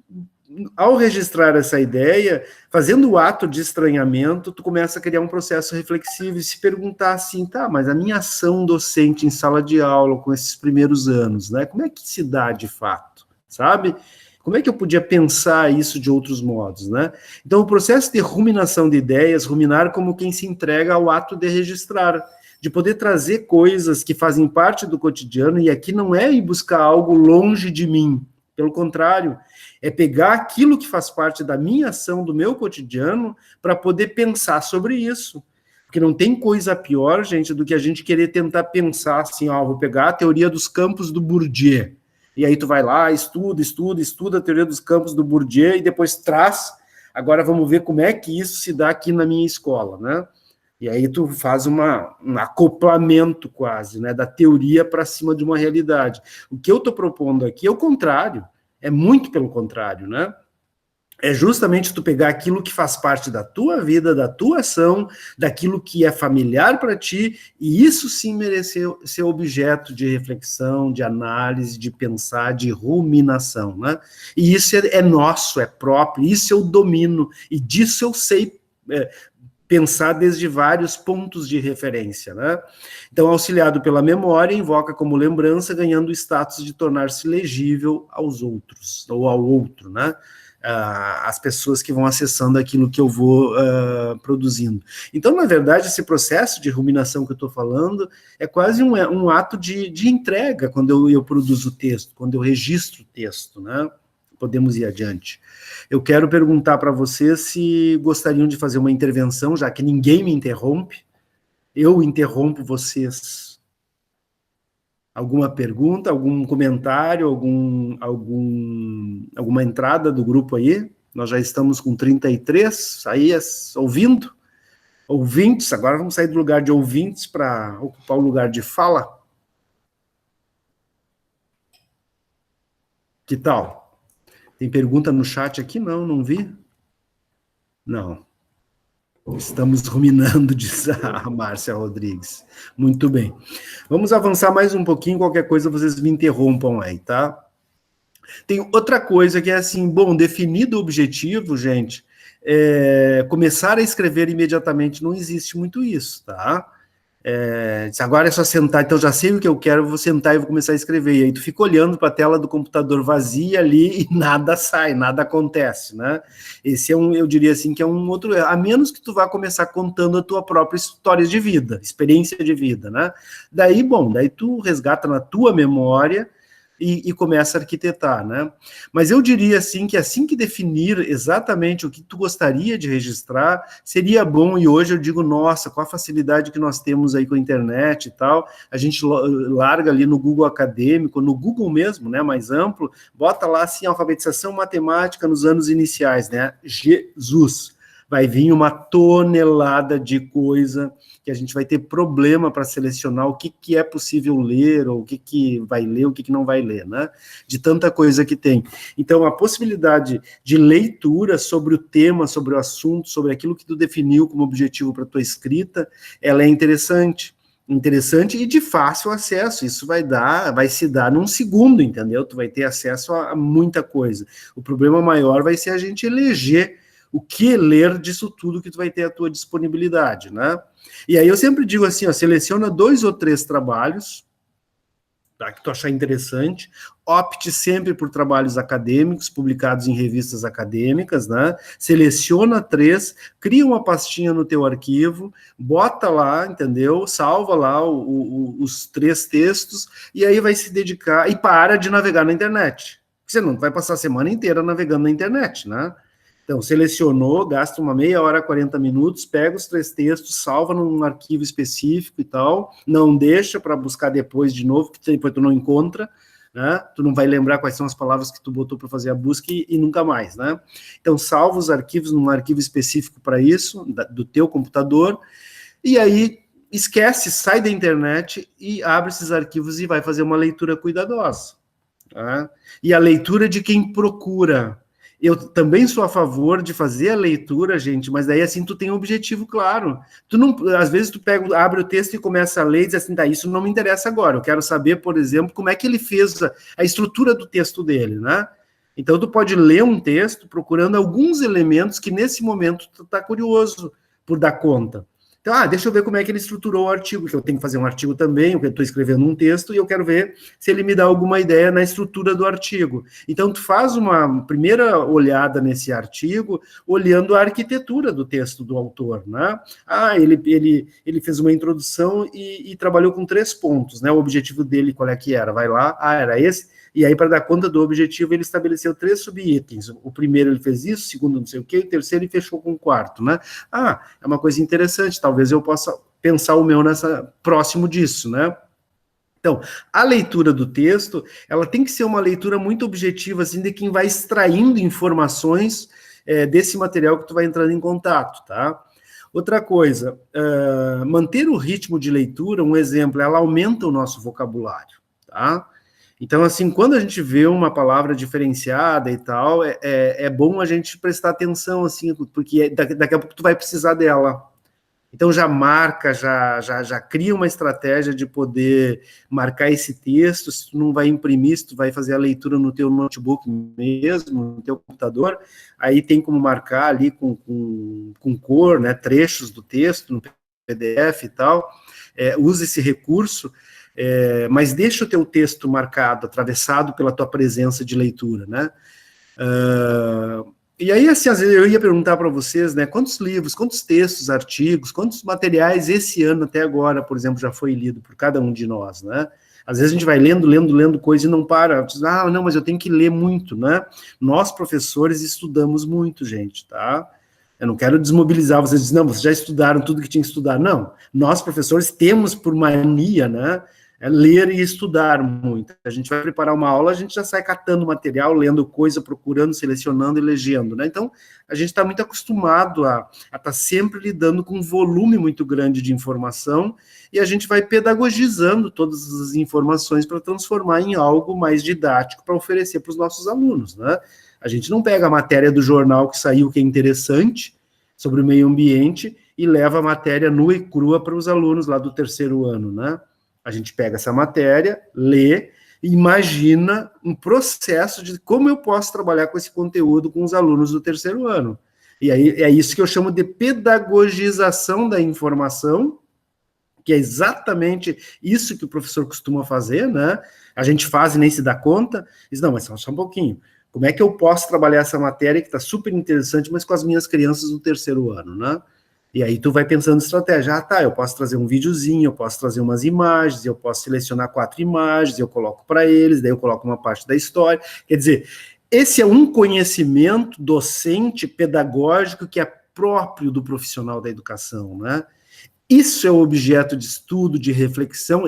ao registrar essa ideia, fazendo o ato de estranhamento, tu começa a criar um processo reflexivo e se perguntar assim, mas a minha ação docente em sala de aula com esses primeiros anos, né, como é que se dá de fato, sabe? Como é que eu podia pensar isso de outros modos, né? Então, o processo de ruminação de ideias, ruminar como quem se entrega ao ato de registrar, de poder trazer coisas que fazem parte do cotidiano, e aqui não é ir buscar algo longe de mim, pelo contrário, é pegar aquilo que faz parte da minha ação, do meu cotidiano, para poder pensar sobre isso. Porque não tem coisa pior, gente, do que a gente querer tentar pensar assim, vou pegar a teoria dos campos do Bourdieu, e aí tu vai lá, estuda a teoria dos campos do Bourdieu, e depois traz, agora vamos ver como é que isso se dá aqui na minha escola, né? E aí tu faz um acoplamento quase, né, da teoria para cima de uma realidade. O que eu estou propondo aqui é o contrário, é muito pelo contrário, né? É justamente tu pegar aquilo que faz parte da tua vida, da tua ação, daquilo que é familiar para ti, e isso sim merecer ser objeto de reflexão, de análise, de pensar, de ruminação, né? E isso é nosso, é próprio, isso eu domino, e disso eu sei pensar desde vários pontos de referência, né? Então, auxiliado pela memória, invoca como lembrança, ganhando o status de tornar-se legível aos outros, ou ao outro, né? As pessoas que vão acessando aquilo que eu vou produzindo. Então, na verdade, esse processo de ruminação que eu estou falando é quase um ato de entrega quando eu produzo o texto, quando eu registro o texto, né? Podemos ir adiante. Eu quero perguntar para vocês se gostariam de fazer uma intervenção, já que ninguém me interrompe. Eu interrompo vocês. Alguma pergunta, algum comentário, alguma entrada do grupo aí? Nós já estamos com 33 aí ouvindo. Ouvintes, agora vamos sair do lugar de ouvintes para ocupar o lugar de fala. Que tal? Tem pergunta no chat aqui? Não vi. Não. Estamos ruminando, diz a Márcia Rodrigues. Muito bem. Vamos avançar mais um pouquinho, qualquer coisa vocês me interrompam aí, tá? Tem outra coisa que é assim, bom, definido o objetivo, gente, começar a escrever imediatamente não existe muito isso, tá? Agora é só sentar, então já sei o que eu quero, vou sentar e vou começar a escrever. E aí tu fica olhando para a tela do computador vazia ali e nada sai, nada acontece, né? Esse eu diria assim, que é um outro erro, a menos que tu vá começar contando a tua própria história de vida, experiência de vida, né? Daí tu resgata na tua memória e começa a arquitetar, né? Mas eu diria assim que definir exatamente o que tu gostaria de registrar, seria bom, e hoje eu digo, nossa, com a facilidade que nós temos aí com a internet e tal, a gente larga ali no Google Acadêmico, no Google mesmo, né, mais amplo, bota lá assim, alfabetização matemática nos anos iniciais, né, Jesus, vai vir uma tonelada de coisa que a gente vai ter problema para selecionar o que é possível ler, ou o que vai ler, o que não vai ler, né? De tanta coisa que tem. Então, a possibilidade de leitura sobre o tema, sobre o assunto, sobre aquilo que tu definiu como objetivo para a tua escrita, ela é interessante e de fácil acesso. Isso vai se dar num segundo, entendeu? Tu vai ter acesso a muita coisa. O problema maior vai ser a gente eleger o que ler disso tudo que tu vai ter à tua disponibilidade, né? E aí eu sempre digo assim, ó, seleciona 2 ou 3 trabalhos, tá, que tu achar interessante, opte sempre por trabalhos acadêmicos, publicados em revistas acadêmicas, né? Seleciona 3, cria uma pastinha no teu arquivo, bota lá, entendeu? Salva lá os 3 textos, e aí vai se dedicar, e para de navegar na internet. Você não vai passar a semana inteira navegando na internet, né? Então, selecionou, gasta uma meia hora, 40 minutos, pega os 3 textos, salva num arquivo específico e tal, não deixa para buscar depois de novo, que depois tu não encontra, né? Tu não vai lembrar quais são as palavras que tu botou para fazer a busca e nunca mais, né? Então, salva os arquivos num arquivo específico para isso, do teu computador, e aí esquece, sai da internet e abre esses arquivos e vai fazer uma leitura cuidadosa, tá? E a leitura de quem procura. Eu também sou a favor de fazer a leitura, gente, mas daí assim tu tem um objetivo claro. Tu não, às vezes tu abre o texto e começa a ler e diz assim, tá, isso não me interessa agora. Eu quero saber, por exemplo, como é que ele fez a estrutura do texto dele, né? Então tu pode ler um texto procurando alguns elementos que nesse momento tu tá curioso por dar conta. Então, deixa eu ver como é que ele estruturou o artigo, que eu tenho que fazer um artigo também, eu estou escrevendo um texto, e eu quero ver se ele me dá alguma ideia na estrutura do artigo. Então, tu faz uma primeira olhada nesse artigo, olhando a arquitetura do texto do autor, né? Ele fez uma introdução e trabalhou com 3 pontos, né? O objetivo dele, qual é que era? Vai lá, era esse. E aí, para dar conta do objetivo, ele estabeleceu 3 subitens. O primeiro ele fez isso, o segundo não sei o quê, o terceiro ele fechou com o quarto, né? É uma coisa interessante, talvez eu possa pensar o meu próximo disso, né? Então, a leitura do texto, ela tem que ser uma leitura muito objetiva, assim, de quem vai extraindo informações desse material que tu vai entrando em contato, tá? Outra coisa, manter o ritmo de leitura, um exemplo, ela aumenta o nosso vocabulário, tá? Então, assim, quando a gente vê uma palavra diferenciada e tal, é bom a gente prestar atenção, assim, porque daqui a pouco tu vai precisar dela. Então, já marca, já cria uma estratégia de poder marcar esse texto. Se tu não vai imprimir, se tu vai fazer a leitura no teu notebook mesmo, no teu computador, aí tem como marcar ali com cor, né, trechos do texto no PDF e tal. Usa esse recurso, mas deixa o teu texto marcado, atravessado pela tua presença de leitura, né? E aí, assim, às vezes eu ia perguntar para vocês, né, quantos livros, quantos textos, artigos, quantos materiais esse ano até agora, por exemplo, já foi lido por cada um de nós, né? Às vezes a gente vai lendo coisa e não para. Diz, não, mas eu tenho que ler muito, né? Nós, professores, estudamos muito, gente, tá? Eu não quero desmobilizar vocês, dizer, não, vocês já estudaram tudo que tinha que estudar. Não, nós, professores, temos por mania, né? Ler e estudar muito. A gente vai preparar uma aula, a gente já sai catando material, lendo coisa, procurando, selecionando e legendo, né? Então, a gente está muito acostumado a estar sempre lidando com um volume muito grande de informação e a gente vai pedagogizando todas as informações para transformar em algo mais didático para oferecer para os nossos alunos, né? A gente não pega a matéria do jornal que saiu, que é interessante, sobre o meio ambiente, e leva a matéria nua e crua para os alunos lá do terceiro ano, né? A gente pega essa matéria, lê, e imagina um processo de como eu posso trabalhar com esse conteúdo com os alunos do terceiro ano. E aí é isso que eu chamo de pedagogização da informação, que é exatamente isso que o professor costuma fazer, né? A gente faz e nem se dá conta. Diz, não, mas só um pouquinho. Como é que eu posso trabalhar essa matéria que está super interessante, mas com as minhas crianças do terceiro ano, né? E aí tu vai pensando em estratégia, eu posso trazer um videozinho, eu posso trazer umas imagens, eu posso selecionar 4 imagens, eu coloco para eles, daí eu coloco uma parte da história. Quer dizer, esse é um conhecimento docente, pedagógico, que é próprio do profissional da educação, né? Isso é o objeto de estudo, de reflexão,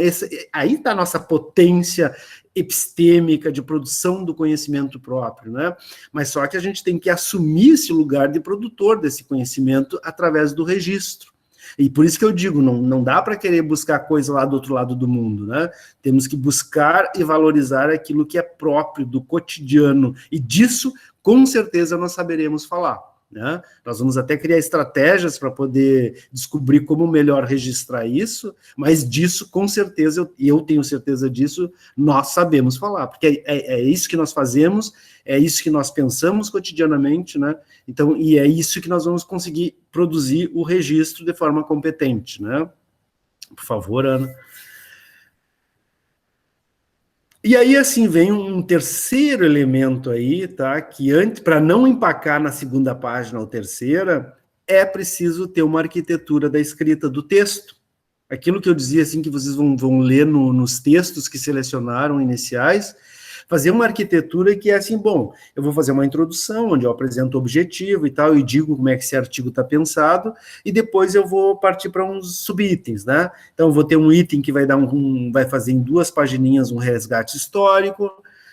aí está a nossa potência epistêmica de produção do conhecimento próprio, né? Mas só que a gente tem que assumir esse lugar de produtor desse conhecimento através do registro. E por isso que eu digo, não dá para querer buscar coisa lá do outro lado do mundo, né? Temos que buscar e valorizar aquilo que é próprio do cotidiano, e disso, com certeza, nós saberemos falar. Né? Nós vamos até criar estratégias para poder descobrir como melhor registrar isso, mas disso, com certeza, eu tenho certeza disso, nós sabemos falar, porque é isso que nós fazemos, é isso que nós pensamos cotidianamente, né? Então, e é isso que nós vamos conseguir produzir o registro de forma competente, né? Por favor, Ana. E aí, assim, vem um terceiro elemento aí, tá? Que antes, para não empacar na segunda página ou terceira, é preciso ter uma arquitetura da escrita do texto. Aquilo que eu dizia, assim, que vocês vão ler nos textos que selecionaram iniciais, fazer uma arquitetura que é assim, bom, eu vou fazer uma introdução, onde eu apresento o objetivo e tal, e digo como é que esse artigo está pensado, e depois eu vou partir para uns subitens, né? Então, eu vou ter um item que vai vai fazer em 2 pagininhas um resgate histórico,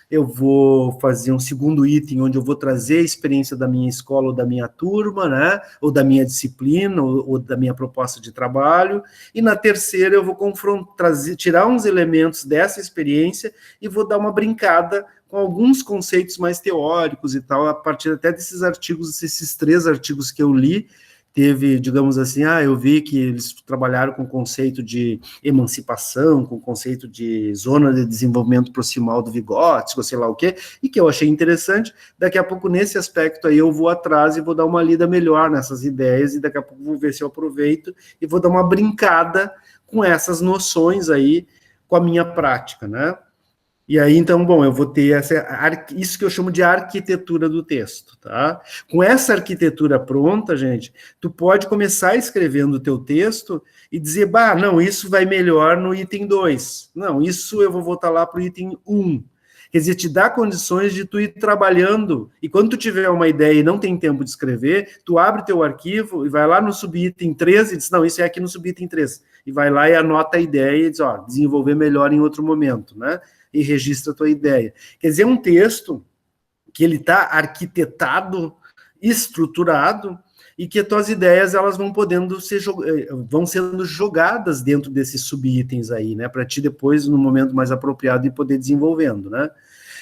eu vou fazer um segundo item onde eu vou trazer a experiência da minha escola ou da minha turma, né, ou da minha disciplina, ou da minha proposta de trabalho, e na terceira eu vou tirar uns elementos dessa experiência e vou dar uma brincada com alguns conceitos mais teóricos e tal, a partir até desses artigos, esses 3 artigos que eu li. Teve, digamos assim, eu vi que eles trabalharam com o conceito de emancipação, com o conceito de zona de desenvolvimento proximal do Vygotsky, ou sei lá o quê, e que eu achei interessante. Daqui a pouco, nesse aspecto aí, eu vou atrás e vou dar uma lida melhor nessas ideias, e daqui a pouco vou ver se eu aproveito e vou dar uma brincada com essas noções aí, com a minha prática, né? E aí, então, bom, eu vou ter isso que eu chamo de arquitetura do texto, tá? Com essa arquitetura pronta, gente, tu pode começar escrevendo o teu texto e dizer, não, isso vai melhor no item 2. Não, isso eu vou voltar lá para o item 1. Quer dizer, te dá condições de tu ir trabalhando, e quando tu tiver uma ideia e não tem tempo de escrever, tu abre teu arquivo e vai lá no subitem 3 e diz, não, isso é aqui no subitem 3. E vai lá e anota a ideia e diz, desenvolver melhor em outro momento, né? E registra a tua ideia. Quer dizer, um texto que ele está arquitetado estruturado, e que as tuas ideias elas vão podendo vão sendo jogadas dentro desses subitens aí, né, para ti depois, no momento mais apropriado, e poder desenvolvendo, né.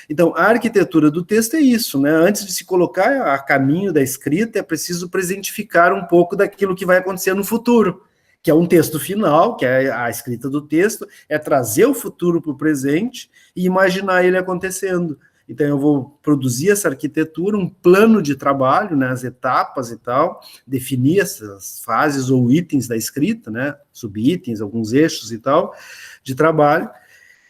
Então, a arquitetura do texto é isso, né, antes de se colocar a caminho da escrita, é preciso presentificar um pouco daquilo que vai acontecer no futuro, que é um texto final, que é a escrita do texto, é trazer o futuro para o presente e imaginar ele acontecendo. Então, eu vou produzir essa arquitetura, um plano de trabalho, né, as etapas e tal, definir essas fases ou itens da escrita, né, subitens, alguns eixos e tal, de trabalho,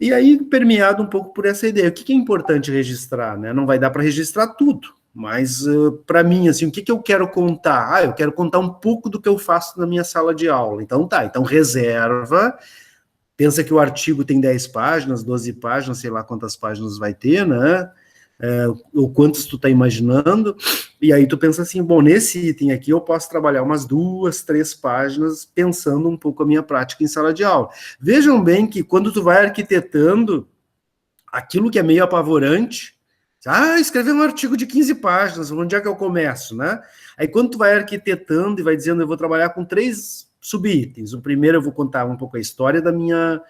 e aí permeado um pouco por essa ideia. O que é importante registrar, né? Não vai dar para registrar tudo, mas para mim, assim, o que eu quero contar? Eu quero contar um pouco do que eu faço na minha sala de aula. Então tá, então reserva. Pensa que o artigo tem 10 páginas, 12 páginas, sei lá quantas páginas vai ter, né? Ou quantos tu tá imaginando, e aí tu pensa assim, bom, nesse item aqui eu posso trabalhar umas 2, 3 páginas pensando um pouco a minha prática em sala de aula. Vejam bem que quando tu vai arquitetando, aquilo que é meio apavorante, escrever um artigo de 15 páginas, onde é que eu começo, né? Aí quando tu vai arquitetando e vai dizendo, eu vou trabalhar com 3 subitens. O primeiro eu vou contar um pouco a história da minha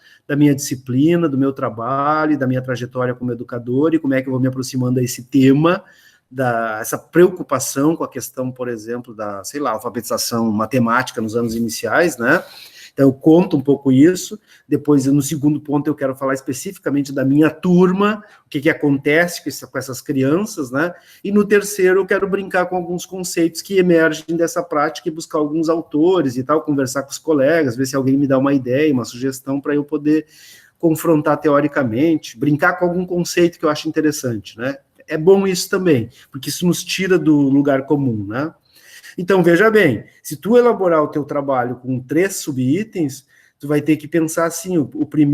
disciplina, do meu trabalho, da minha trajetória como educador e como é que eu vou me aproximando a esse tema, essa preocupação com a questão, por exemplo, da, sei lá, alfabetização matemática nos anos iniciais, né? Então, eu conto um pouco isso. Depois, no segundo ponto, eu quero falar especificamente da minha turma, o que acontece com essas crianças, né? E no terceiro, eu quero brincar com alguns conceitos que emergem dessa prática e buscar alguns autores e tal, conversar com os colegas, ver se alguém me dá uma ideia, uma sugestão para eu poder confrontar teoricamente, brincar com algum conceito que eu acho interessante, né? É bom isso também, porque isso nos tira do lugar comum, né? Então, veja bem, se tu elaborar o teu trabalho com 3 subitens, tu vai ter que pensar assim,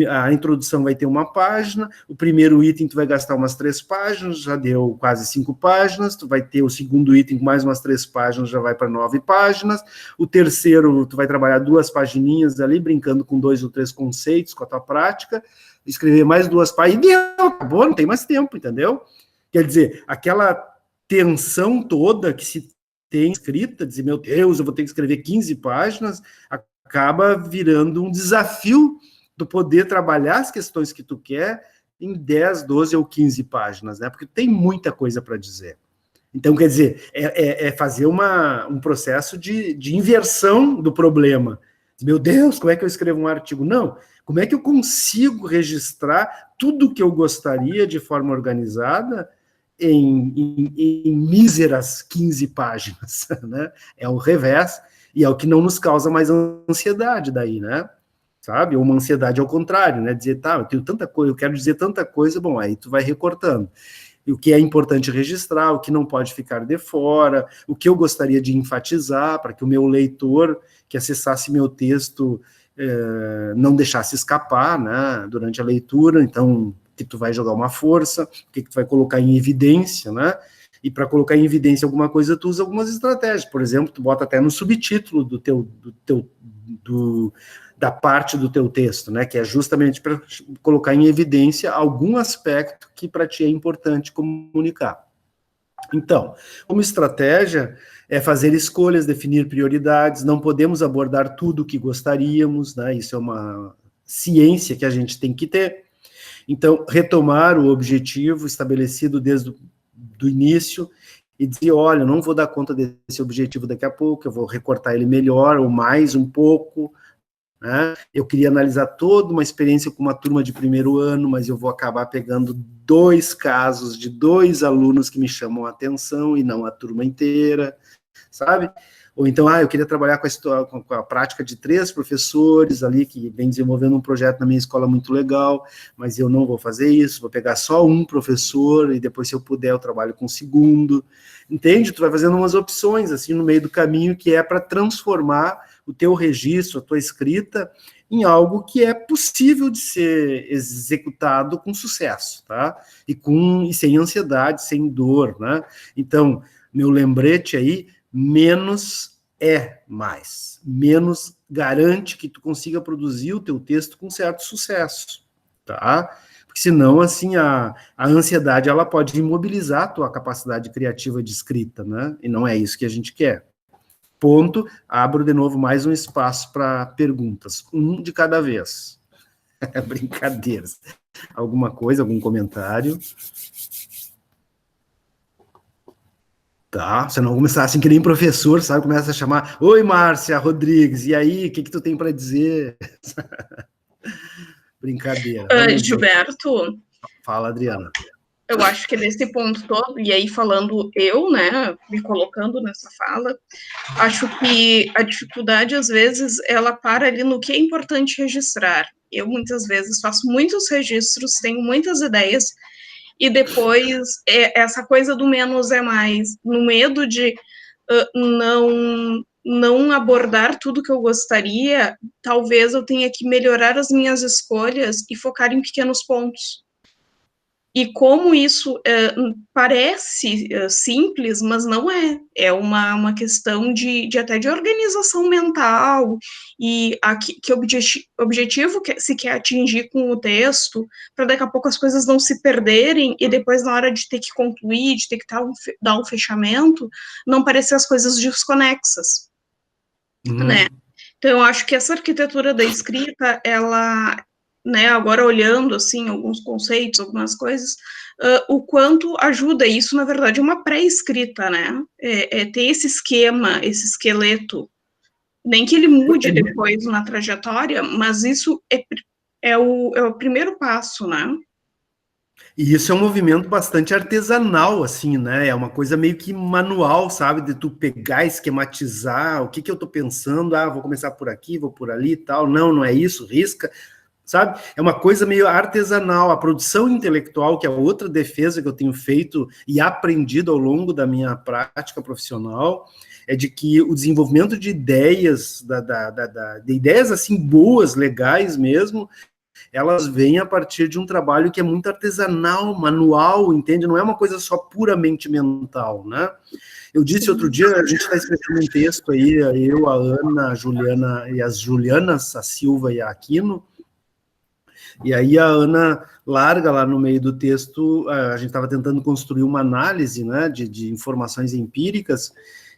a introdução vai ter uma página, o primeiro item tu vai gastar umas 3 páginas, já deu quase 5 páginas, tu vai ter o segundo item com mais umas 3 páginas, já vai para 9 páginas, o terceiro tu vai trabalhar 2 pagininhas ali, brincando com 2 ou 3 conceitos com a tua prática, escrever mais 2 páginas, e deu, acabou, não tem mais tempo, entendeu? Quer dizer, aquela tensão toda que se tem escrita, dizer, meu Deus, eu vou ter que escrever 15 páginas, acaba virando um desafio do poder trabalhar as questões que tu quer em 10, 12 ou 15 páginas, né? Porque tem muita coisa para dizer. Então, quer dizer, é fazer um processo de inversão do problema. Meu Deus, como é que eu escrevo um artigo? Não, como é que eu consigo registrar tudo que eu gostaria de forma organizada em míseras 15 páginas, né? É o revés, e é o que não nos causa mais ansiedade daí, né? Sabe? Ou uma ansiedade ao contrário, né? Dizer, tá, eu tenho tanta coisa, eu quero dizer tanta coisa, bom, aí tu vai recortando. E o que é importante registrar, o que não pode ficar de fora, o que eu gostaria de enfatizar, para que o meu leitor que acessasse meu texto não deixasse escapar, né, durante a leitura, então que tu vai jogar uma força, o que tu vai colocar em evidência, né? E para colocar em evidência alguma coisa, tu usa algumas estratégias. Por exemplo, tu bota até no subtítulo da parte do teu texto, né? Que é justamente para colocar em evidência algum aspecto que para ti é importante comunicar. Então, como estratégia, é fazer escolhas, definir prioridades, não podemos abordar tudo o que gostaríamos, né? Isso é uma ciência que a gente tem que ter. Então, retomar o objetivo estabelecido desde o início e dizer, olha, eu não vou dar conta desse objetivo daqui a pouco, eu vou recortar ele melhor ou mais um pouco, né? Eu queria analisar toda uma experiência com uma turma de primeiro ano, mas eu vou acabar pegando 2 casos de 2 alunos que me chamam a atenção e não a turma inteira, sabe? Ou então, eu queria trabalhar com a prática de 3 professores ali, que vem desenvolvendo um projeto na minha escola muito legal, mas eu não vou fazer isso, vou pegar só um professor, e depois, se eu puder, eu trabalho com o segundo. Entende? Tu vai fazendo umas opções, assim, no meio do caminho, que é para transformar o teu registro, a tua escrita, em algo que é possível de ser executado com sucesso, tá? E sem ansiedade, sem dor, né? Então, meu lembrete aí, menos é mais. Menos garante que tu consiga produzir o teu texto com certo sucesso, tá? Porque senão, assim, a ansiedade, ela pode imobilizar a tua capacidade criativa de escrita, né? E não é isso que a gente quer. Ponto, abro de novo mais um espaço para perguntas, um de cada vez. Brincadeiras. Alguma coisa, algum comentário? Tá, você não começar assim que nem professor, sabe? Começa a chamar, oi, Márcia Rodrigues, e aí, o que tu tem para dizer? Brincadeira. Gilberto, fala, Adriana. Eu acho que nesse ponto todo, e aí falando eu, né, me colocando nessa fala, acho que a dificuldade, às vezes, ela para ali no que é importante registrar. Eu, muitas vezes, faço muitos registros, tenho muitas ideias, e depois, essa coisa do menos é mais, no medo de não abordar tudo que eu gostaria, talvez eu tenha que melhorar as minhas escolhas e focar em pequenos pontos. E como isso parece simples, mas não é. É uma questão até de organização mental e que objetivo que se quer atingir com o texto, para daqui a pouco as coisas não se perderem e depois na hora de ter que concluir, de ter que dar um fechamento, não parecer as coisas desconexas, né? Então, eu acho que essa arquitetura da escrita, ela, né, agora olhando, assim, alguns conceitos, algumas coisas, o quanto ajuda, isso, na verdade, é uma pré-escrita, né, ter esse esquema, esse esqueleto, nem que ele mude depois na trajetória, mas isso é o primeiro passo, né. E isso é um movimento bastante artesanal, assim, né? É uma coisa meio que manual, sabe? De tu pegar, esquematizar, o que eu tô pensando, vou começar por aqui, vou por ali e tal. Não é isso, risca, sabe? É uma coisa meio artesanal. A produção intelectual, que é outra defesa que eu tenho feito e aprendido ao longo da minha prática profissional, é de que o desenvolvimento de ideias, de ideias assim boas, legais mesmo, elas vêm a partir de um trabalho que é muito artesanal, manual, entende? Não é uma coisa só puramente mental, né? Eu disse outro dia, a gente está escrevendo um texto aí, eu, a Ana, a Juliana e as Julianas, a Silva e a Aquino, e aí a Ana larga lá no meio do texto, a gente estava tentando construir uma análise, né, de informações empíricas,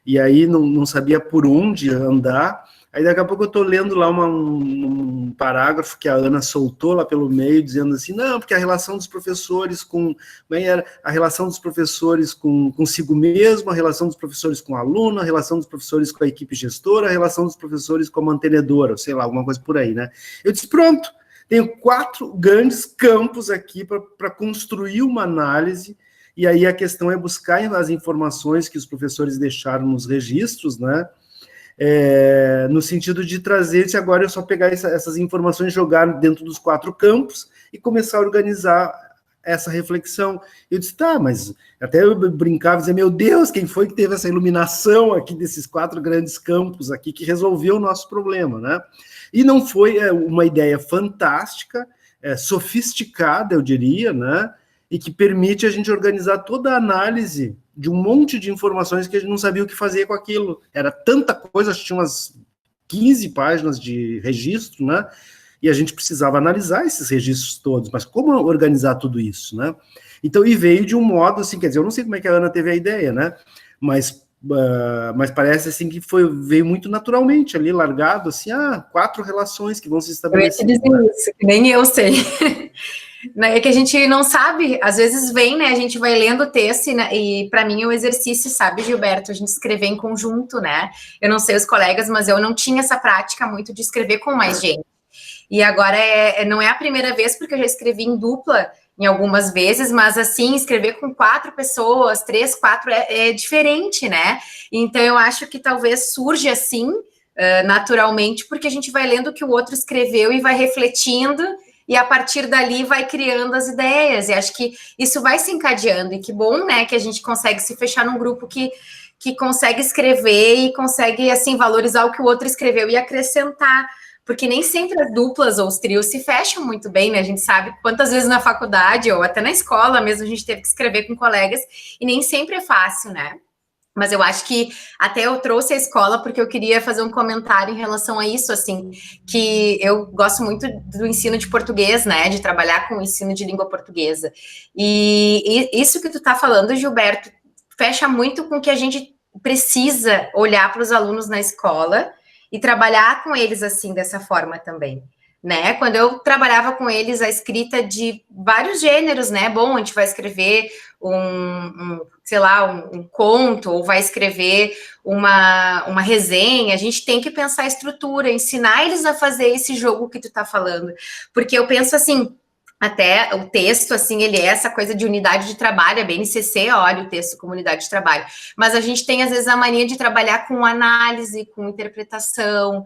e aí não sabia por onde andar. Aí daqui a pouco eu estou lendo lá um parágrafo que a Ana soltou lá pelo meio, dizendo assim, não, porque a relação dos professores com... a relação dos professores consigo mesmo, a relação dos professores com o aluno, a relação dos professores com a equipe gestora, a relação dos professores com a mantenedora, sei lá, alguma coisa por aí, né? Eu disse, pronto, tenho 4 grandes campos aqui para construir uma análise, e aí a questão é buscar as informações que os professores deixaram nos registros, né? No sentido de trazer, se agora eu só pegar essas informações, jogar dentro dos 4 campos e começar a organizar essa reflexão. Eu disse, tá, mas até eu brincava e dizia, meu Deus, quem foi que teve essa iluminação aqui desses 4 grandes campos aqui que resolveu o nosso problema, né? E não foi uma ideia fantástica, sofisticada, eu diria, né? E que permite a gente organizar toda a análise de um monte de informações que a gente não sabia o que fazer com aquilo. Era tanta coisa, acho que tinha umas 15 páginas de registro, né? E a gente precisava analisar esses registros todos, mas como organizar tudo isso, né? Então, e veio de um modo, assim, quer dizer, eu não sei como é que a Ana teve a ideia, né? Mas parece, assim, que veio muito naturalmente ali, largado, assim, 4 relações que vão se estabelecer. Eu ia te dizer isso, que nem eu sei. É que a gente não sabe, às vezes vem, né, a gente vai lendo o texto e para mim o exercício, sabe, Gilberto, a gente escrever em conjunto, né, eu não sei os colegas, mas eu não tinha essa prática muito de escrever com mais gente, e agora não é a primeira vez, porque eu já escrevi em dupla em algumas vezes, mas assim, escrever com 4 pessoas, 3, 4, é diferente, né, então eu acho que talvez surge assim, naturalmente, porque a gente vai lendo o que o outro escreveu e vai refletindo, e a partir dali vai criando as ideias, e acho que isso vai se encadeando, e que bom, né, que a gente consegue se fechar num grupo que consegue escrever e consegue, assim, valorizar o que o outro escreveu e acrescentar, porque nem sempre as duplas ou os trios se fecham muito bem, né, a gente sabe quantas vezes na faculdade ou até na escola mesmo a gente teve que escrever com colegas, e nem sempre é fácil, né? Mas eu acho que até eu trouxe a escola porque eu queria fazer um comentário em relação a isso, assim, que eu gosto muito do ensino de português, né, de trabalhar com o ensino de língua portuguesa. E isso que tu tá falando, Gilberto, fecha muito com o que a gente precisa olhar para os alunos na escola e trabalhar com eles assim, dessa forma também. Né? Quando eu trabalhava com eles a escrita de vários gêneros, né? Bom, a gente vai escrever sei lá, um conto, ou vai escrever uma resenha, a gente tem que pensar a estrutura, ensinar eles a fazer esse jogo que tu tá falando. Porque eu penso assim, até o texto, assim, ele é essa coisa de unidade de trabalho, a BNCC olha o texto como unidade de trabalho, mas a gente tem, às vezes, a mania de trabalhar com análise, com interpretação,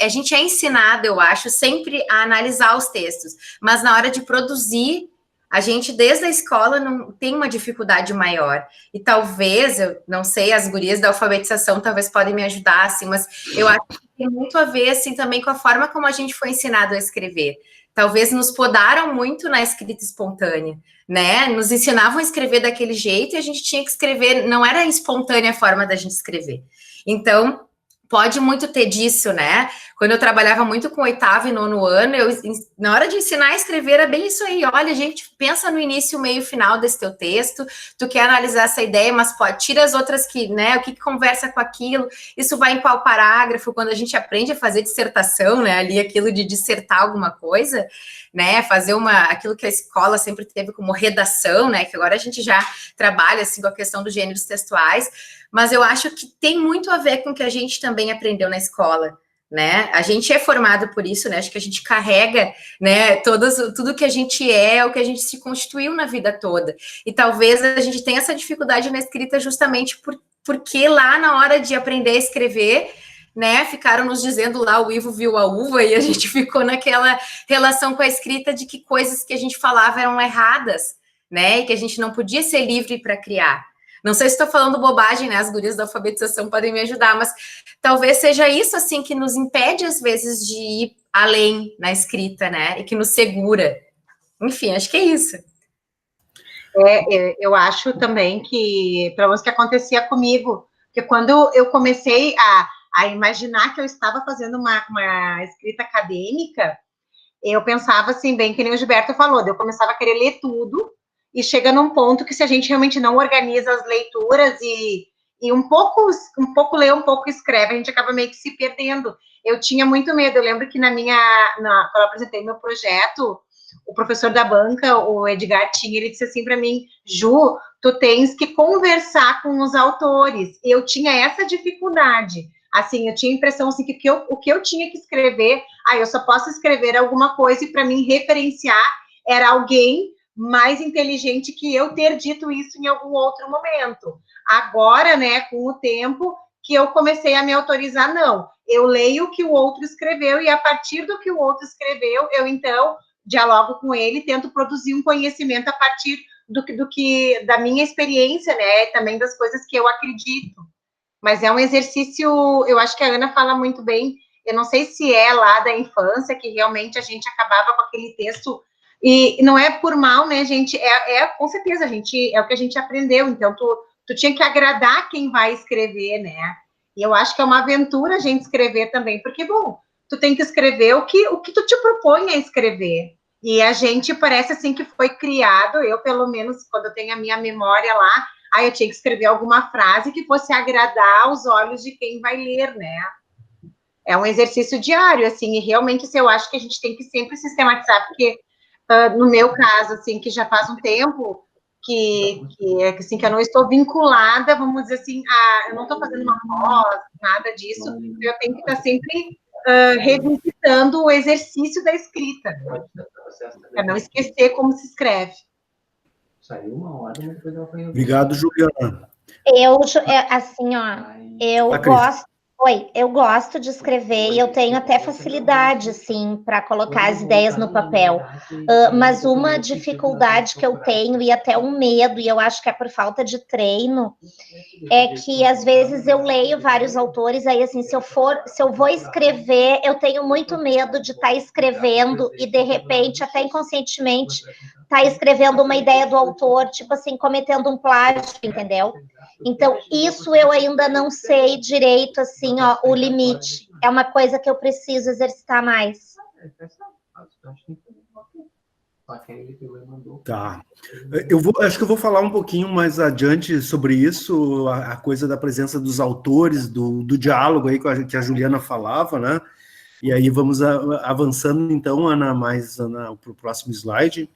a gente é ensinado, eu acho, sempre a analisar os textos, mas na hora de produzir, a gente, desde a escola, não tem uma dificuldade maior, e talvez, eu não sei, as gurias da alfabetização talvez podem me ajudar, assim, mas eu acho que tem muito a ver, assim, também com a forma como a gente foi ensinado a escrever. Talvez nos podaram muito na escrita espontânea, né? Nos ensinavam a escrever daquele jeito e a gente tinha que escrever, não era espontânea a forma da gente escrever. Então, pode muito ter disso, né? Quando eu trabalhava muito com 8º e 9º ano, na hora de ensinar a escrever, era bem isso aí. Olha, gente, pensa no início, meio e final desse teu texto, tu quer analisar essa ideia, mas tira as outras que, né, o que conversa com aquilo, isso vai em qual parágrafo, quando a gente aprende a fazer dissertação, né, ali aquilo de dissertar alguma coisa, né, fazer aquilo que a escola sempre teve como redação, né, que agora a gente já trabalha, assim, com a questão dos gêneros textuais, mas eu acho que tem muito a ver com o que a gente também aprendeu na escola, né? A gente é formado por isso, né? Acho que a gente carrega, né? Tudo que a gente é, o que a gente se constituiu na vida toda. E talvez a gente tenha essa dificuldade na escrita justamente porque lá na hora de aprender a escrever, né? Ficaram nos dizendo lá, o Ivo viu a uva, e a gente ficou naquela relação com a escrita de que coisas que a gente falava eram erradas, né? E que a gente não podia ser livre para criar. Não sei se estou falando bobagem, né? As gurias da alfabetização podem me ajudar, mas talvez seja isso, assim, que nos impede, às vezes, de ir além na escrita, né? E que nos segura. Enfim, acho que é isso. Eu acho também que, pelo menos que acontecia comigo, que quando eu comecei a imaginar que eu estava fazendo uma escrita acadêmica, eu pensava assim, bem que nem o Gilberto falou, eu começava a querer ler tudo, e chega num ponto que se a gente realmente não organiza as leituras e um pouco lê, um pouco escreve, a gente acaba meio que se perdendo. Eu tinha muito medo, eu lembro que quando eu apresentei meu projeto, o professor da banca, o Edgar tinha, ele disse assim para mim, Ju, tu tens que conversar com os autores. Eu tinha essa dificuldade, assim, eu tinha a impressão assim, que o que eu tinha que escrever, eu só posso escrever alguma coisa e para mim referenciar era alguém mais inteligente que eu ter dito isso em algum outro momento. Agora, né, com o tempo que eu comecei a me autorizar, não. Eu leio o que o outro escreveu e a partir do que o outro escreveu, eu então dialogo com ele, tento produzir um conhecimento a partir da minha experiência, né, também das coisas que eu acredito. Mas é um exercício, eu acho que a Ana fala muito bem, eu não sei se é lá da infância que realmente a gente acabava com aquele texto. E não é por mal, né, gente? Com certeza, é o que a gente aprendeu. Então, tu tinha que agradar quem vai escrever, né? E eu acho que é uma aventura a gente escrever também, porque, bom, tu tem que escrever o que tu te propõe a escrever. E a gente parece, assim, que foi criado, eu, pelo menos, quando eu tenho a minha memória lá, eu tinha que escrever alguma frase que fosse agradar aos olhos de quem vai ler, né? É um exercício diário, assim, e realmente, assim, eu acho que a gente tem que sempre sistematizar, porque no meu caso, assim, que já faz um tempo que eu não estou vinculada, vamos dizer assim, eu não estou fazendo uma pós, nada disso, eu tenho que estar sempre revisitando o exercício da escrita, para não esquecer como se escreve. Obrigado, Juliana. Assim, eu gosto de escrever e eu tenho até facilidade, assim, para colocar as ideias no papel. Mas uma dificuldade que eu tenho e até um medo, e eu acho que é por falta de treino, é que às vezes eu leio vários autores, aí assim, se eu vou escrever, eu tenho muito medo de estar escrevendo e de repente, até inconscientemente, tá escrevendo uma ideia do autor, tipo assim, cometendo um plágio, entendeu? Então, isso eu ainda não sei direito, assim, ó, o limite. É uma coisa que eu preciso exercitar mais. Tá. Acho que eu vou falar um pouquinho mais adiante sobre isso, a coisa da presença dos autores, do diálogo aí que a Juliana falava, né? E aí vamos avançando, então, Ana, para o próximo slide.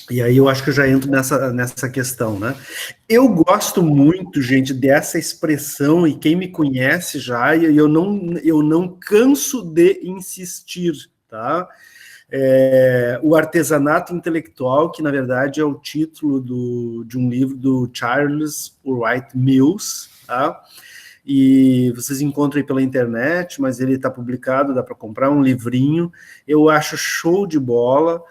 E aí eu acho que eu já entro nessa questão, né? Eu gosto muito, gente, dessa expressão, e quem me conhece já, eu não canso de insistir, tá? O artesanato intelectual, que na verdade é o título de um livro do Charles Wright Mills, tá? E vocês encontram aí pela internet, mas ele está publicado, dá para comprar um livrinho, eu acho show de bola.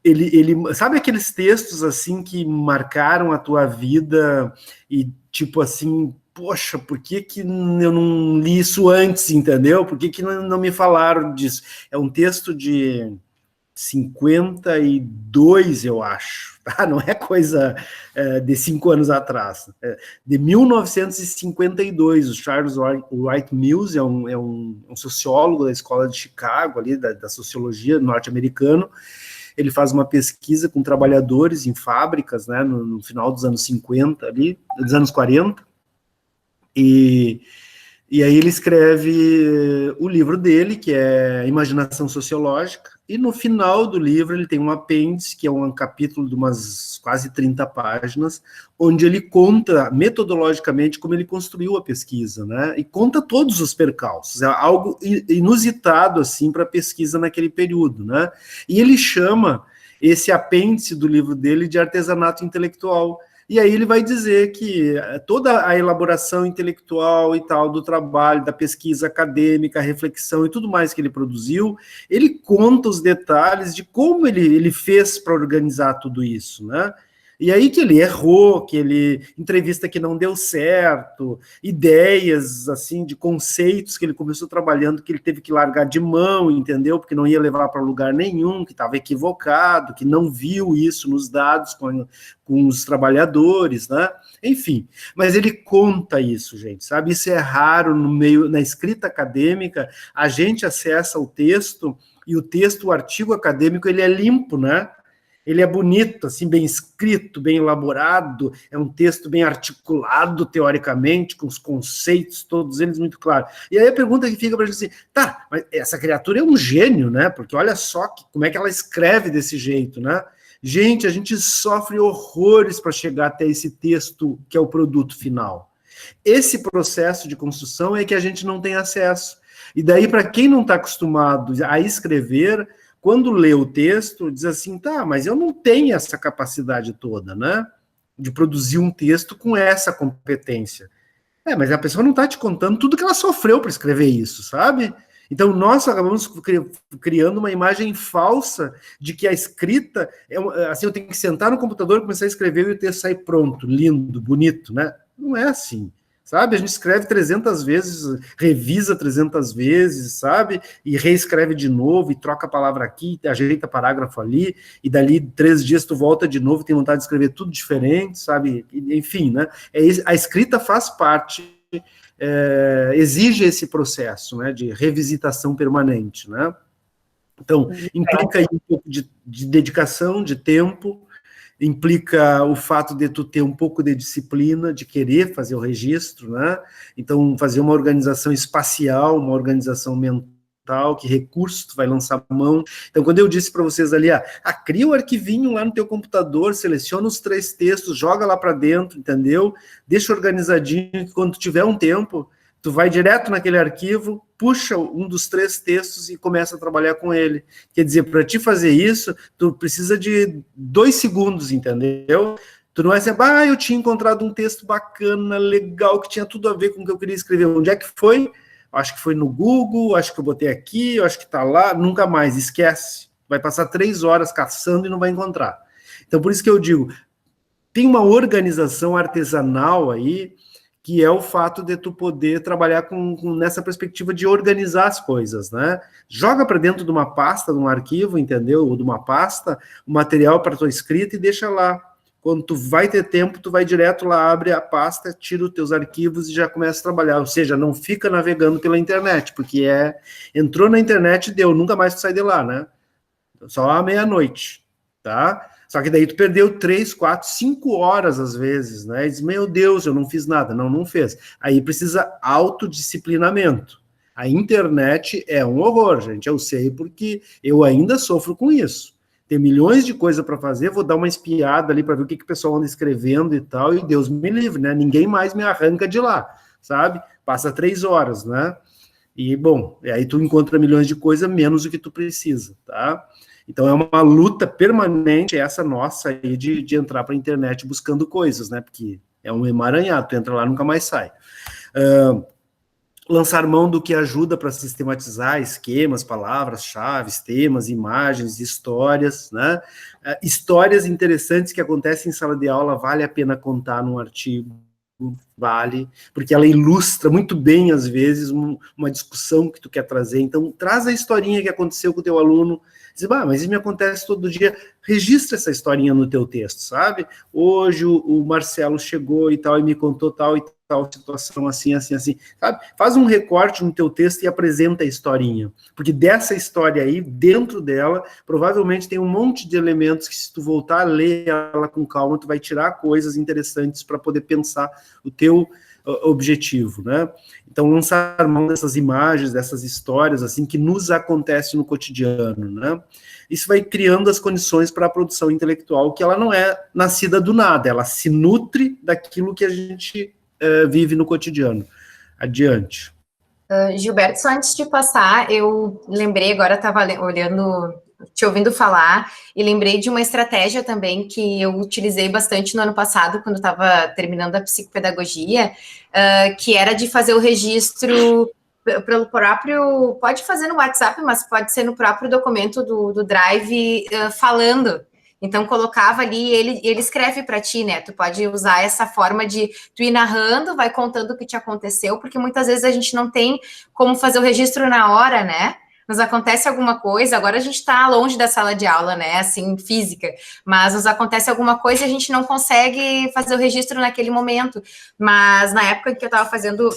Ele sabe aqueles textos assim que marcaram a tua vida e tipo assim, poxa, por que eu não li isso antes, entendeu? Por que não me falaram disso? É um texto de 52, eu acho, tá? Não é coisa de 5 anos atrás, de 1952. O Charles Wright Mills é um sociólogo da escola de Chicago, ali, da sociologia norte-americano. Ele faz uma pesquisa com trabalhadores em fábricas, né, no final dos anos 50, ali, dos anos 40, e aí ele escreve o livro dele, que é Imaginação Sociológica, e no final do livro ele tem um apêndice, que é um capítulo de umas quase 30 páginas, onde ele conta metodologicamente como ele construiu a pesquisa, né? E conta todos os percalços, é algo inusitado, assim, para a pesquisa naquele período, né? E ele chama esse apêndice do livro dele de artesanato intelectual. E aí ele vai dizer que toda a elaboração intelectual e tal do trabalho, da pesquisa acadêmica, a reflexão e tudo mais que ele produziu, ele conta os detalhes de como ele fez para organizar tudo isso, né? E aí que ele errou, entrevista que não deu certo, ideias, assim, de conceitos que ele começou trabalhando, que ele teve que largar de mão, entendeu? Porque não ia levar para lugar nenhum, que estava equivocado, que não viu isso nos dados com os trabalhadores, né? Enfim, mas ele conta isso, gente, sabe? Isso é raro na escrita acadêmica, a gente acessa o texto, e o texto, o artigo acadêmico, ele é limpo, né? Ele é bonito, assim, bem escrito, bem elaborado, é um texto bem articulado, teoricamente, com os conceitos, todos eles muito claros. E aí a pergunta que fica para a gente assim, tá, mas essa criatura é um gênio, né? Porque olha só como é que ela escreve desse jeito, né? Gente, a gente sofre horrores para chegar até esse texto que é o produto final. Esse processo de construção é que a gente não tem acesso. E daí, para quem não está acostumado a escrever, quando lê o texto, diz assim, tá, mas eu não tenho essa capacidade toda, né, de produzir um texto com essa competência. Mas a pessoa não está te contando tudo que ela sofreu para escrever isso, sabe? Então, nós acabamos criando uma imagem falsa de que a escrita, assim, eu tenho que sentar no computador, começar a escrever e o texto sair pronto, lindo, bonito, né? Não é assim. Sabe, a gente escreve 300 vezes, revisa 300 vezes, sabe, e reescreve de novo, e troca a palavra aqui, ajeita parágrafo ali, e dali 3 dias tu volta de novo, tem vontade de escrever tudo diferente, sabe, enfim, né, a escrita faz parte, exige esse processo, né, de revisitação permanente, né, então, implica aí um pouco de dedicação, de tempo, implica o fato de tu ter um pouco de disciplina, de querer fazer o registro, né? Então, fazer uma organização espacial, uma organização mental, que recurso tu vai lançar a mão. Então, quando eu disse para vocês ali, cria o arquivinho lá no teu computador, seleciona os 3 textos, joga lá para dentro, entendeu? Deixa organizadinho, que quando tu tiver um tempo, tu vai direto naquele arquivo, puxa um dos 3 textos e começa a trabalhar com ele. Quer dizer, para te fazer isso, tu precisa de 2 segundos, entendeu? Tu não é assim, eu tinha encontrado um texto bacana, legal, que tinha tudo a ver com o que eu queria escrever. Onde é que foi? Acho que foi no Google, acho que eu botei aqui, acho que está lá, nunca mais, esquece. Vai passar 3 horas caçando e não vai encontrar. Então, por isso que eu digo, tem uma organização artesanal aí, que é o fato de tu poder trabalhar nessa perspectiva de organizar as coisas, né? Joga para dentro de uma pasta, de um arquivo, entendeu? Ou de uma pasta, o material para tua escrita e deixa lá. Quando tu vai ter tempo, tu vai direto lá, abre a pasta, tira os teus arquivos e já começa a trabalhar. Ou seja, não fica navegando pela internet, porque entrou na internet e deu, nunca mais tu sai de lá, né? Só à meia-noite, tá? Só que daí tu perdeu 3, 4, 5 horas às vezes, né? E diz, meu Deus, eu não fiz nada. Não, não fez. Aí precisa autodisciplinamento. A internet é um horror, gente. Eu sei porque eu ainda sofro com isso. Tem milhões de coisas para fazer, vou dar uma espiada ali para ver o que o pessoal anda escrevendo e tal, e Deus me livre, né? Ninguém mais me arranca de lá, sabe? Passa 3 horas, né? E, bom, aí tu encontra milhões de coisas, menos o que tu precisa, tá? Então é uma luta permanente essa nossa aí de entrar para a internet buscando coisas, né? Porque é um emaranhado, tu entra lá e nunca mais sai. Lançar mão do que ajuda para sistematizar esquemas, palavras-chave, temas, imagens, histórias, né? Histórias interessantes que acontecem em sala de aula, vale a pena contar num artigo, vale, porque ela ilustra muito bem, às vezes, uma discussão que tu quer trazer. Então, traz a historinha que aconteceu com o teu aluno, diz, mas isso me acontece todo dia, registra essa historinha no teu texto, sabe? Hoje o Marcelo chegou e tal, e me contou tal e tal situação, assim, assim, assim, sabe? Faz um recorte no teu texto e apresenta a historinha, porque dessa história aí, dentro dela, provavelmente tem um monte de elementos que se tu voltar a ler ela com calma, tu vai tirar coisas interessantes para poder pensar o teu objetivo, né? Então, lançar mão dessas imagens, dessas histórias, assim, que nos acontece no cotidiano, né? Isso vai criando as condições para a produção intelectual, que ela não é nascida do nada, ela se nutre daquilo que a gente vive no cotidiano. Adiante. Gilberto, só antes de passar, eu lembrei, agora estava olhando, te ouvindo falar, e lembrei de uma estratégia também que eu utilizei bastante no ano passado, quando estava terminando a psicopedagogia, que era de fazer o registro pelo próprio, pode fazer no WhatsApp, mas pode ser no próprio documento do Drive, falando. Então, colocava ali, ele escreve para ti, né? Tu pode usar essa forma de tu ir narrando, vai contando o que te aconteceu, porque muitas vezes a gente não tem como fazer o registro na hora, né? Nos acontece alguma coisa, agora a gente está longe da sala de aula, né? Assim, física, mas nos acontece alguma coisa e a gente não consegue fazer o registro naquele momento. Mas na época que eu estava fazendo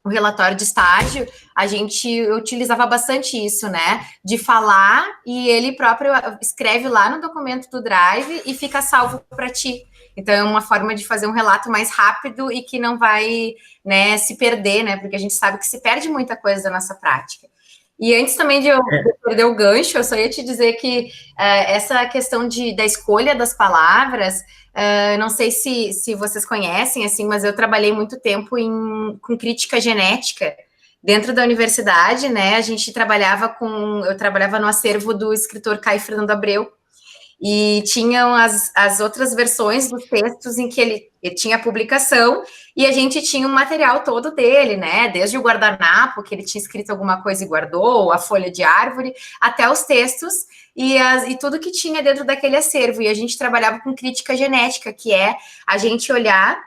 o relatório de estágio, a gente utilizava bastante isso, né? De falar e ele próprio escreve lá no documento do Drive e fica salvo para ti. Então, é uma forma de fazer um relato mais rápido e que não vai, né, se perder, né? Porque a gente sabe que se perde muita coisa da nossa prática. E antes também de eu perder o gancho, eu só ia te dizer que essa questão da escolha das palavras, não sei se vocês conhecem, assim, mas eu trabalhei muito tempo com crítica genética dentro da universidade, né? Eu trabalhava no acervo do escritor Caio Fernando Abreu, e tinham as outras versões dos textos em que ele tinha a publicação, e a gente tinha o material todo dele, né, desde o guardanapo, que ele tinha escrito alguma coisa e guardou, a folha de árvore, até os textos, e tudo que tinha dentro daquele acervo, e a gente trabalhava com crítica genética, que é a gente olhar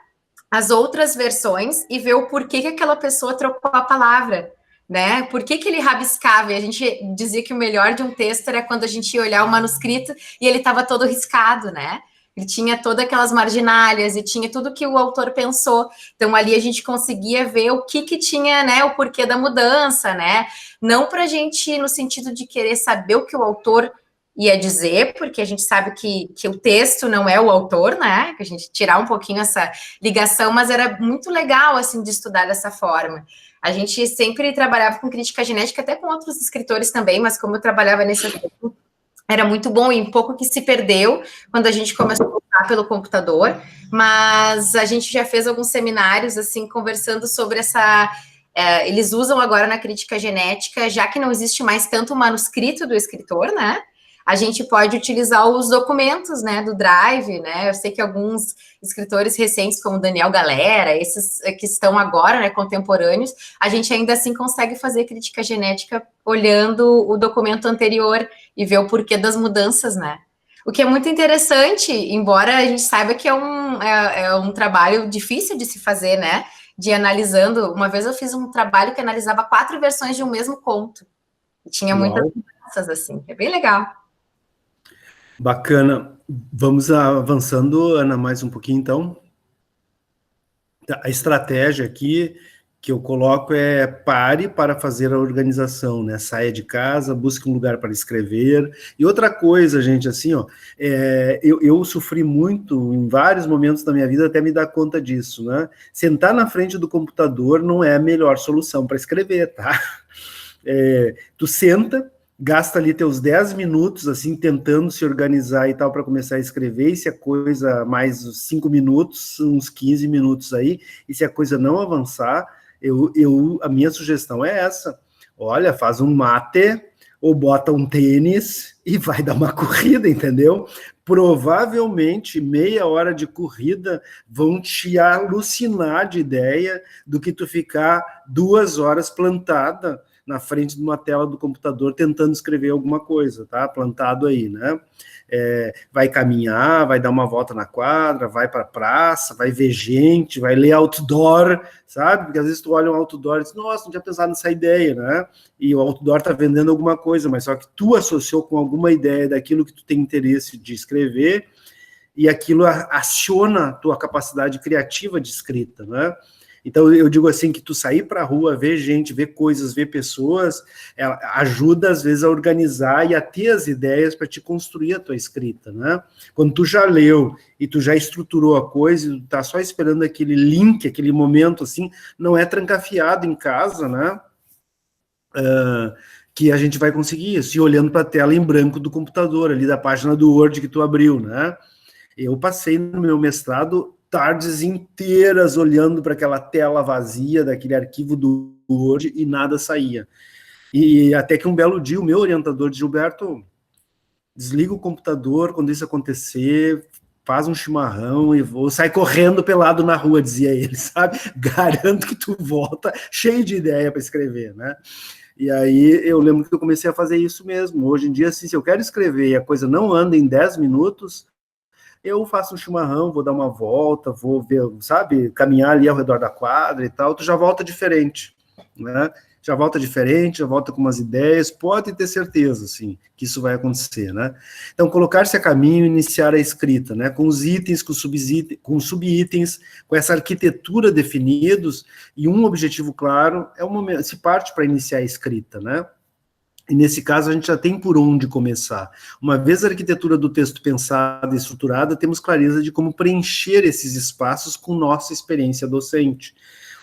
as outras versões e ver o porquê que aquela pessoa trocou a palavra, né? Por que ele rabiscava? E a gente dizia que o melhor de um texto era quando a gente ia olhar o manuscrito e ele estava todo riscado, né? Ele tinha todas aquelas marginálias e tinha tudo que o autor pensou. Então, ali a gente conseguia ver o que tinha, né? O porquê da mudança, né? Não para a gente, no sentido de querer saber o que o autor ia dizer, porque a gente sabe que o texto não é o autor, né? Que a gente tirar um pouquinho essa ligação, mas era muito legal, assim, de estudar dessa forma. A gente sempre trabalhava com crítica genética, até com outros escritores também, mas como eu trabalhava nesse assunto, era muito bom e um pouco que se perdeu quando a gente começou a voltar pelo computador, mas a gente já fez alguns seminários, assim, conversando sobre eles usam agora na crítica genética, já que não existe mais tanto o manuscrito do escritor, né? A gente pode utilizar os documentos, né, do Drive, né, eu sei que alguns escritores recentes, como Daniel Galera, esses que estão agora, né, contemporâneos, a gente ainda assim consegue fazer crítica genética olhando o documento anterior e ver o porquê das mudanças, né. O que é muito interessante, embora a gente saiba que é um trabalho difícil de se fazer, né, de ir analisando. Uma vez eu fiz um trabalho que analisava 4 versões de um mesmo conto. E tinha muitas mudanças, assim. É bem legal. Bacana. Vamos avançando, Ana, mais um pouquinho, então. A estratégia aqui que eu coloco é pare para fazer a organização, né? Saia de casa, busque um lugar para escrever. E outra coisa, gente, assim, ó, eu sofri muito em vários momentos da minha vida até me dar conta disso, né? Sentar na frente do computador não é a melhor solução para escrever, tá? Tu senta, gasta ali teus 10 minutos, assim, tentando se organizar e tal, para começar a escrever, e se a coisa, mais 5 minutos, uns 15 minutos aí, e se a coisa não avançar, a minha sugestão é essa, olha, faz um mate, ou bota um tênis, e vai dar uma corrida, entendeu? Provavelmente, meia hora de corrida vão te alucinar de ideia do que tu ficar 2 horas plantada na frente de uma tela do computador tentando escrever alguma coisa, tá? Plantado aí, né? Vai caminhar, vai dar uma volta na quadra, vai para a praça, vai ver gente, vai ler outdoor, sabe? Porque às vezes tu olha um outdoor e diz, nossa, não tinha pensado nessa ideia, né? E o outdoor tá vendendo alguma coisa, mas só que tu associou com alguma ideia daquilo que tu tem interesse de escrever e aquilo aciona a tua capacidade criativa de escrita, né? Então, eu digo assim, que tu sair para a rua, ver gente, ver coisas, ver pessoas, ajuda, às vezes, a organizar e a ter as ideias para te construir a tua escrita, né? Quando tu já leu e tu já estruturou a coisa, e tu tá só esperando aquele link, aquele momento, assim, não é trancafiado em casa, né? Que a gente vai conseguir isso, e olhando para a tela em branco do computador, ali da página do Word que tu abriu, né? Eu passei no meu mestrado tardes inteiras olhando para aquela tela vazia daquele arquivo do Word e nada saía. E até que um belo dia o meu orientador de Gilberto, desliga o computador quando isso acontecer, faz um chimarrão e vou sair correndo pelado na rua, dizia ele, sabe? Garanto que tu volta cheio de ideia para escrever, né? E aí eu lembro que eu comecei a fazer isso mesmo. Hoje em dia, assim, se eu quero escrever e a coisa não anda em 10 minutos, eu faço um chimarrão, vou dar uma volta, vou ver, sabe, caminhar ali ao redor da quadra e tal, tu já volta diferente, né? Já volta diferente, já volta com umas ideias, pode ter certeza, assim, que isso vai acontecer, né? Então, colocar-se a caminho e iniciar a escrita, né? Com os itens, com subitens, com essa arquitetura definidos e um objetivo claro, é o momento, se parte para iniciar a escrita, né? E nesse caso a gente já tem por onde começar. Uma vez a arquitetura do texto pensada e estruturada, temos clareza de como preencher esses espaços com nossa experiência docente.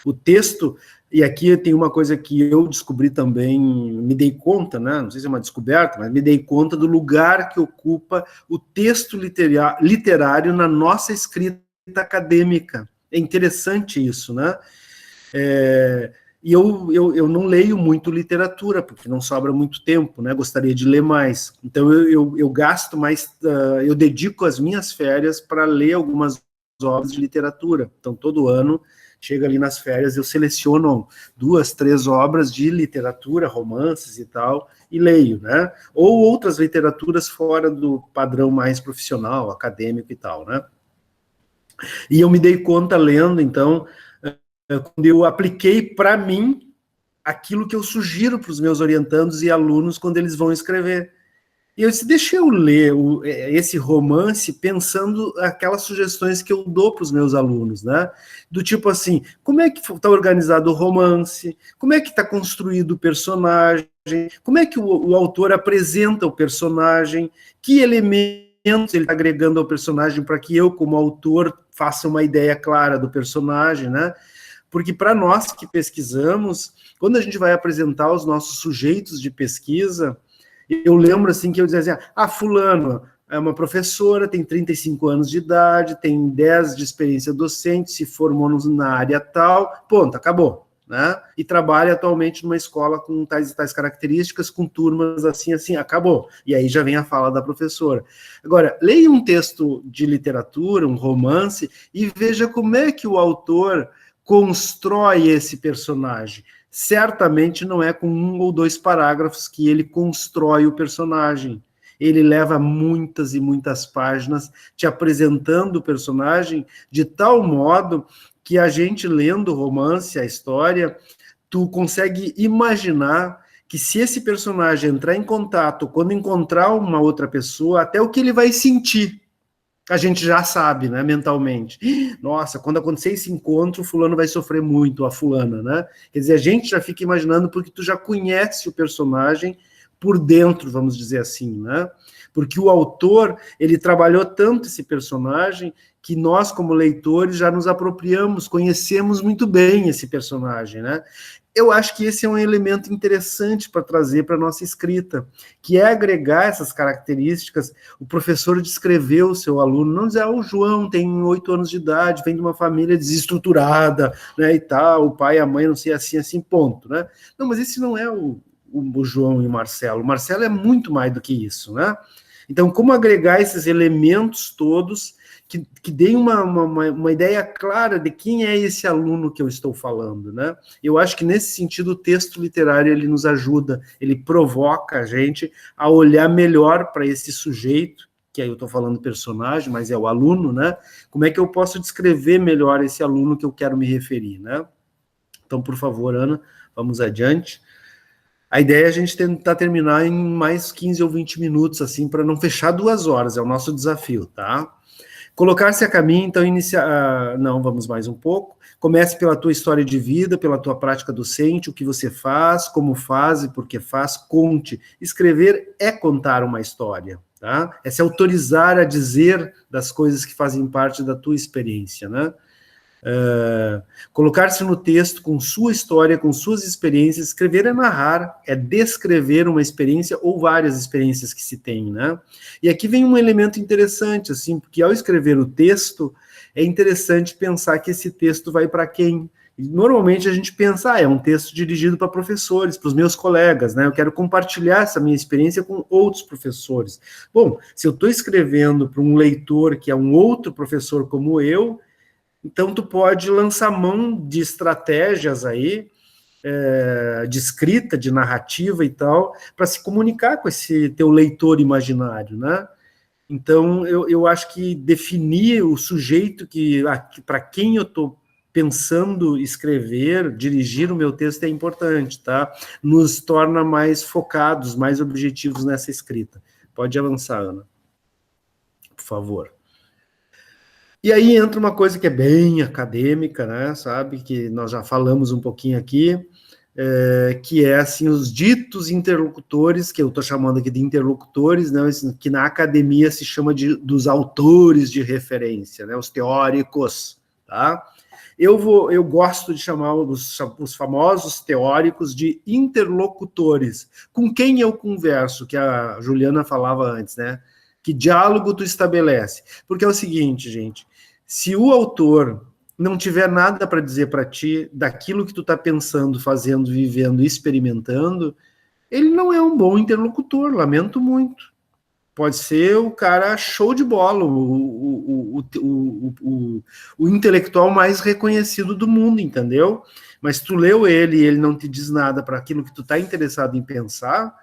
O texto, e aqui tem uma coisa que eu descobri também, me dei conta, né? Não sei se é uma descoberta, mas me dei conta do lugar que ocupa o texto literário na nossa escrita acadêmica. É interessante isso, né? E eu não leio muito literatura, porque não sobra muito tempo, né? Gostaria de ler mais. Então, eu gasto mais, eu dedico as minhas férias para ler algumas obras de literatura. Então, todo ano, chega ali nas férias, eu seleciono 2, 3 obras de literatura, romances e tal, e leio, né? Ou outras literaturas fora do padrão mais profissional, acadêmico e tal, né? E eu me dei conta lendo, então, quando eu apliquei para mim aquilo que eu sugiro para os meus orientandos e alunos quando eles vão escrever. E eu disse, deixa eu ler esse romance pensando aquelas sugestões que eu dou para os meus alunos, né? Do tipo assim, como é que está organizado o romance? Como é que está construído o personagem? Como é que o autor apresenta o personagem? Que elementos ele está agregando ao personagem para que eu, como autor, faça uma ideia clara do personagem, né? Porque para nós que pesquisamos, quando a gente vai apresentar os nossos sujeitos de pesquisa, eu lembro assim que eu dizia assim, fulano é uma professora, tem 35 anos de idade, tem 10 de experiência docente, se formou na área tal, ponto, acabou, né? E trabalha atualmente numa escola com tais e tais características, com turmas assim, acabou. E aí já vem a fala da professora. Agora, leia um texto de literatura, um romance, e veja como é que o autor constrói esse personagem. Certamente não é com 1 ou 2 parágrafos que ele constrói o personagem. Ele leva muitas e muitas páginas te apresentando o personagem de tal modo que a gente lendo o romance, a história, tu consegue imaginar que se esse personagem entrar em contato, quando encontrar uma outra pessoa, até o que ele vai sentir, a gente já sabe, né, mentalmente. Nossa, quando acontecer esse encontro, o fulano vai sofrer muito, a fulana, né? Quer dizer, a gente já fica imaginando porque tu já conhece o personagem por dentro, vamos dizer assim, né? Porque o autor, ele trabalhou tanto esse personagem que nós, como leitores, já nos apropriamos, conhecemos muito bem esse personagem, né? Eu acho que esse é um elemento interessante para trazer para a nossa escrita, que é agregar essas características. O professor descreveu o seu aluno, não dizer, o João tem 8 anos de idade, vem de uma família desestruturada, né, e tal, o pai e a mãe não sei assim, ponto, né? Não, mas esse não é o João e o Marcelo. O Marcelo é muito mais do que isso, né? Então, como agregar esses elementos todos que deem uma ideia clara de quem é esse aluno que eu estou falando, né? Eu acho que, nesse sentido, o texto literário, ele nos ajuda, ele provoca a gente a olhar melhor para esse sujeito, que aí eu estou falando personagem, mas é o aluno, né? Como é que eu posso descrever melhor esse aluno que eu quero me referir, né? Então, por favor, Ana, vamos adiante. A ideia é a gente tentar terminar em mais 15 ou 20 minutos, assim, para não fechar 2 horas, é o nosso desafio, tá? Colocar-se a caminho, então, iniciar... Não, vamos mais um pouco. Comece pela tua história de vida, pela tua prática docente, o que você faz, como faz e por que faz, conte. Escrever é contar uma história, tá? É se autorizar a dizer das coisas que fazem parte da tua experiência, né? Colocar-se no texto com sua história, com suas experiências. Escrever é narrar, é descrever uma experiência ou várias experiências que se tem, né? E aqui vem um elemento interessante, assim, porque ao escrever o texto, é interessante pensar que esse texto vai para quem? Normalmente a gente pensa, é um texto dirigido para professores, para os meus colegas, né? Eu quero compartilhar essa minha experiência com outros professores. Bom, se eu estou escrevendo para um leitor que é um outro professor como eu, então tu pode lançar mão de estratégias aí, de escrita, de narrativa e tal, para se comunicar com esse teu leitor imaginário, né? Então, eu acho que definir o sujeito para quem eu estou pensando escrever, dirigir o meu texto é importante, tá? Nos torna mais focados, mais objetivos nessa escrita. Pode avançar, Ana. Por favor. E aí entra uma coisa que é bem acadêmica, né, sabe, que nós já falamos um pouquinho aqui, que é, assim, os ditos interlocutores, que eu estou chamando aqui de interlocutores, né, que na academia se chama dos autores de referência, né, os teóricos, tá? Eu gosto de chamar os famosos teóricos de interlocutores. Com quem eu converso, que a Juliana falava antes, né? Que diálogo tu estabelece? Porque é o seguinte, gente, se o autor não tiver nada para dizer para ti daquilo que tu está pensando, fazendo, vivendo, experimentando, ele não é um bom interlocutor, lamento muito. Pode ser o cara show de bola, o intelectual mais reconhecido do mundo, entendeu? Mas tu leu ele e ele não te diz nada para aquilo que tu está interessado em pensar,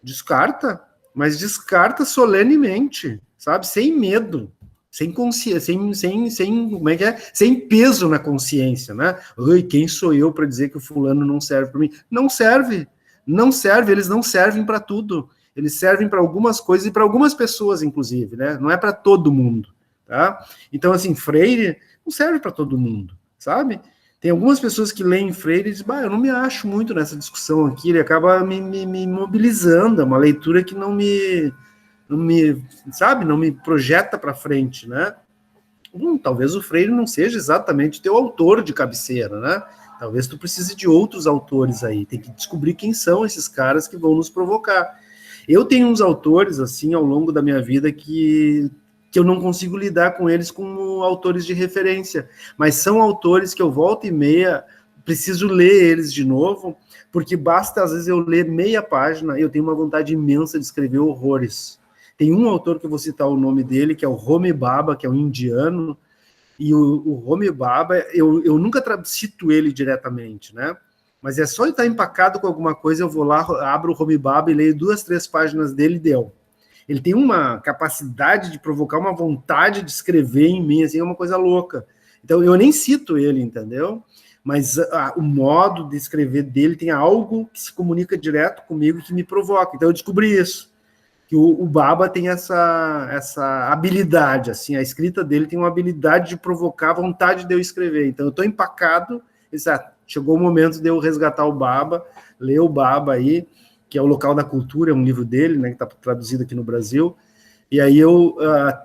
descarta. Mas descarta solenemente, sabe? Sem medo, sem consciência, sem como é que é? Sem peso na consciência, né? Oi, quem sou eu para dizer que o fulano não serve para mim? Não serve, eles não servem para tudo. Eles servem para algumas coisas e para algumas pessoas, inclusive, né? Não é para todo mundo, tá? Então, assim, Freire não serve para todo mundo, sabe? Tem algumas pessoas que leem Freire e dizem, eu não me acho muito nessa discussão aqui, ele acaba me mobilizando, é uma leitura que não me projeta para frente, né? Talvez o Freire não seja exatamente teu autor de cabeceira, né? Talvez tu precise de outros autores aí, tem que descobrir quem são esses caras que vão nos provocar. Eu tenho uns autores, assim, ao longo da minha vida que eu não consigo lidar com eles como autores de referência, mas são autores que eu volta e meia preciso ler eles de novo, porque basta, às vezes, eu ler meia página e eu tenho uma vontade imensa de escrever horrores. Tem um autor que eu vou citar o nome dele, que é o Homi Bhabha, que é um indiano, e o Homi Bhabha, eu nunca cito ele diretamente, né? Mas é só ele estar empacado com alguma coisa, eu vou lá, abro o Homi Bhabha e leio 2, 3 páginas dele e deu. Ele tem uma capacidade de provocar uma vontade de escrever em mim, assim, é uma coisa louca. Então, eu nem cito ele, entendeu? Mas o modo de escrever dele tem algo que se comunica direto comigo e que me provoca. Então, eu descobri isso, que o Baba tem essa habilidade, assim, a escrita dele tem uma habilidade de provocar a vontade de eu escrever. Então, eu estou empacado, chegou o momento de eu resgatar o Baba, ler o Baba aí, que é o Local da Cultura, é um livro dele, né, que está traduzido aqui no Brasil. E aí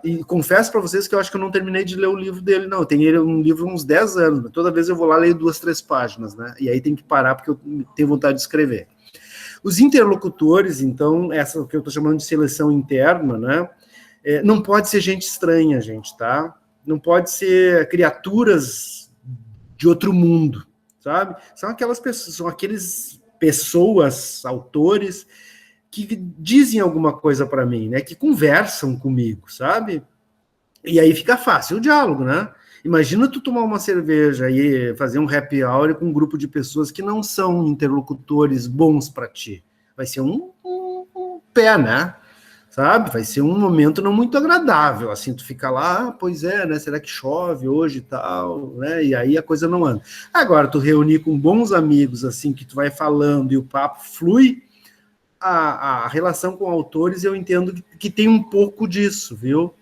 e confesso para vocês que eu acho que eu não terminei de ler o livro dele, não. Eu tenho ele um livro há uns 10 anos, mas toda vez eu vou lá, leio 2, 3 páginas, né? E aí tem que parar porque eu tenho vontade de escrever. Os interlocutores, então, essa que eu estou chamando de seleção interna, né? Não pode ser gente estranha, gente, tá? Não pode ser criaturas de outro mundo, sabe? São aquelas pessoas, são aqueles pessoas, autores, que dizem alguma coisa para mim, né? Que conversam comigo, sabe? E aí fica fácil o diálogo, né? Imagina tu tomar uma cerveja e fazer um happy hour com um grupo de pessoas que não são interlocutores bons para ti. Vai ser um pé, né? Sabe? Vai ser um momento não muito agradável, assim, tu fica lá, pois é, né? Será que chove hoje e tal, né? E aí a coisa não anda. Agora, tu reunir com bons amigos, assim, que tu vai falando e o papo flui, a relação com autores, eu entendo que tem um pouco disso, viu?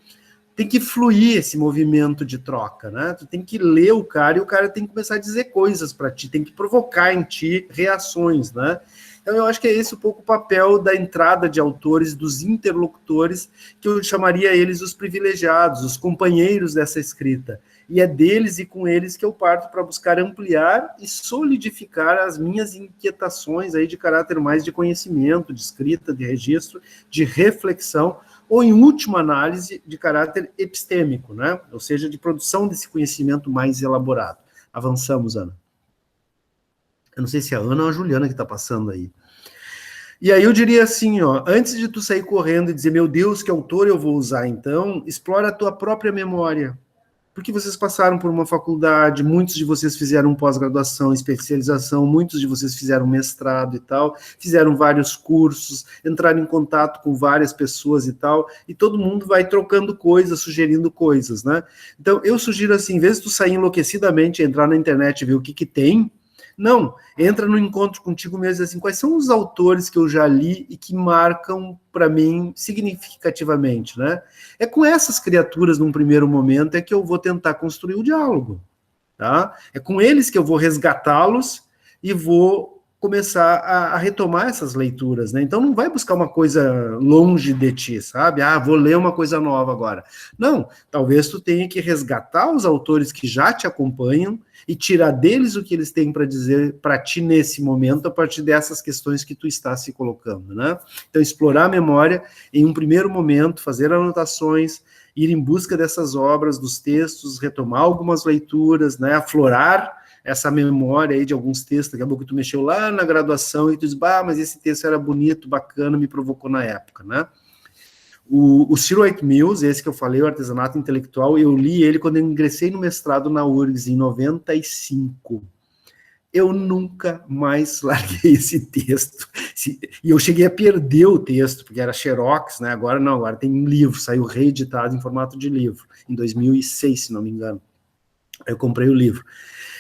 Tem que fluir esse movimento de troca, né? Tu tem que ler o cara e o cara tem que começar a dizer coisas para ti, tem que provocar em ti reações, né? Então, eu acho que é esse um pouco o papel da entrada de autores, dos interlocutores, que eu chamaria eles os privilegiados, os companheiros dessa escrita. E é deles e com eles que eu parto para buscar ampliar e solidificar as minhas inquietações aí de caráter mais de conhecimento, de escrita, de registro, de reflexão, ou, em última análise, de caráter epistêmico, né? Ou seja, de produção desse conhecimento mais elaborado. Avançamos, Ana. Eu não sei se é a Ana ou a Juliana que está passando aí. E aí eu diria assim, ó, antes de tu sair correndo e dizer, meu Deus, que autor eu vou usar então, explora a tua própria memória. Porque vocês passaram por uma faculdade, muitos de vocês fizeram pós-graduação, especialização, muitos de vocês fizeram mestrado e tal, fizeram vários cursos, entraram em contato com várias pessoas e tal, e todo mundo vai trocando coisas, sugerindo coisas, né? Então, eu sugiro assim, em vez de tu sair enlouquecidamente, entrar na internet e ver o que tem, não, entra no encontro contigo mesmo, assim, quais são os autores que eu já li e que marcam para mim significativamente, né? É com essas criaturas, num primeiro momento, é que eu vou tentar construir o diálogo, tá? É com eles que eu vou resgatá-los e vou começar a retomar essas leituras, né? Então não vai buscar uma coisa longe de ti, sabe? Ah, vou ler uma coisa nova agora. Não, talvez tu tenha que resgatar os autores que já te acompanham e tirar deles o que eles têm para dizer para ti nesse momento, a partir dessas questões que tu está se colocando, né? Então, explorar a memória em um primeiro momento, fazer anotações, ir em busca dessas obras, dos textos, retomar algumas leituras, né? Aflorar essa memória aí de alguns textos, daqui a pouco tu mexeu lá na graduação e tu diz, mas esse texto era bonito, bacana, me provocou na época, né? O Ciro White Mills, esse que eu falei, o Artesanato Intelectual, eu li ele quando eu ingressei no mestrado na URGS, em 95. Eu nunca mais larguei esse texto. E eu cheguei a perder o texto, porque era xerox, né? Agora não, agora tem um livro, saiu reeditado em formato de livro, em 2006, se não me engano. Eu comprei o livro.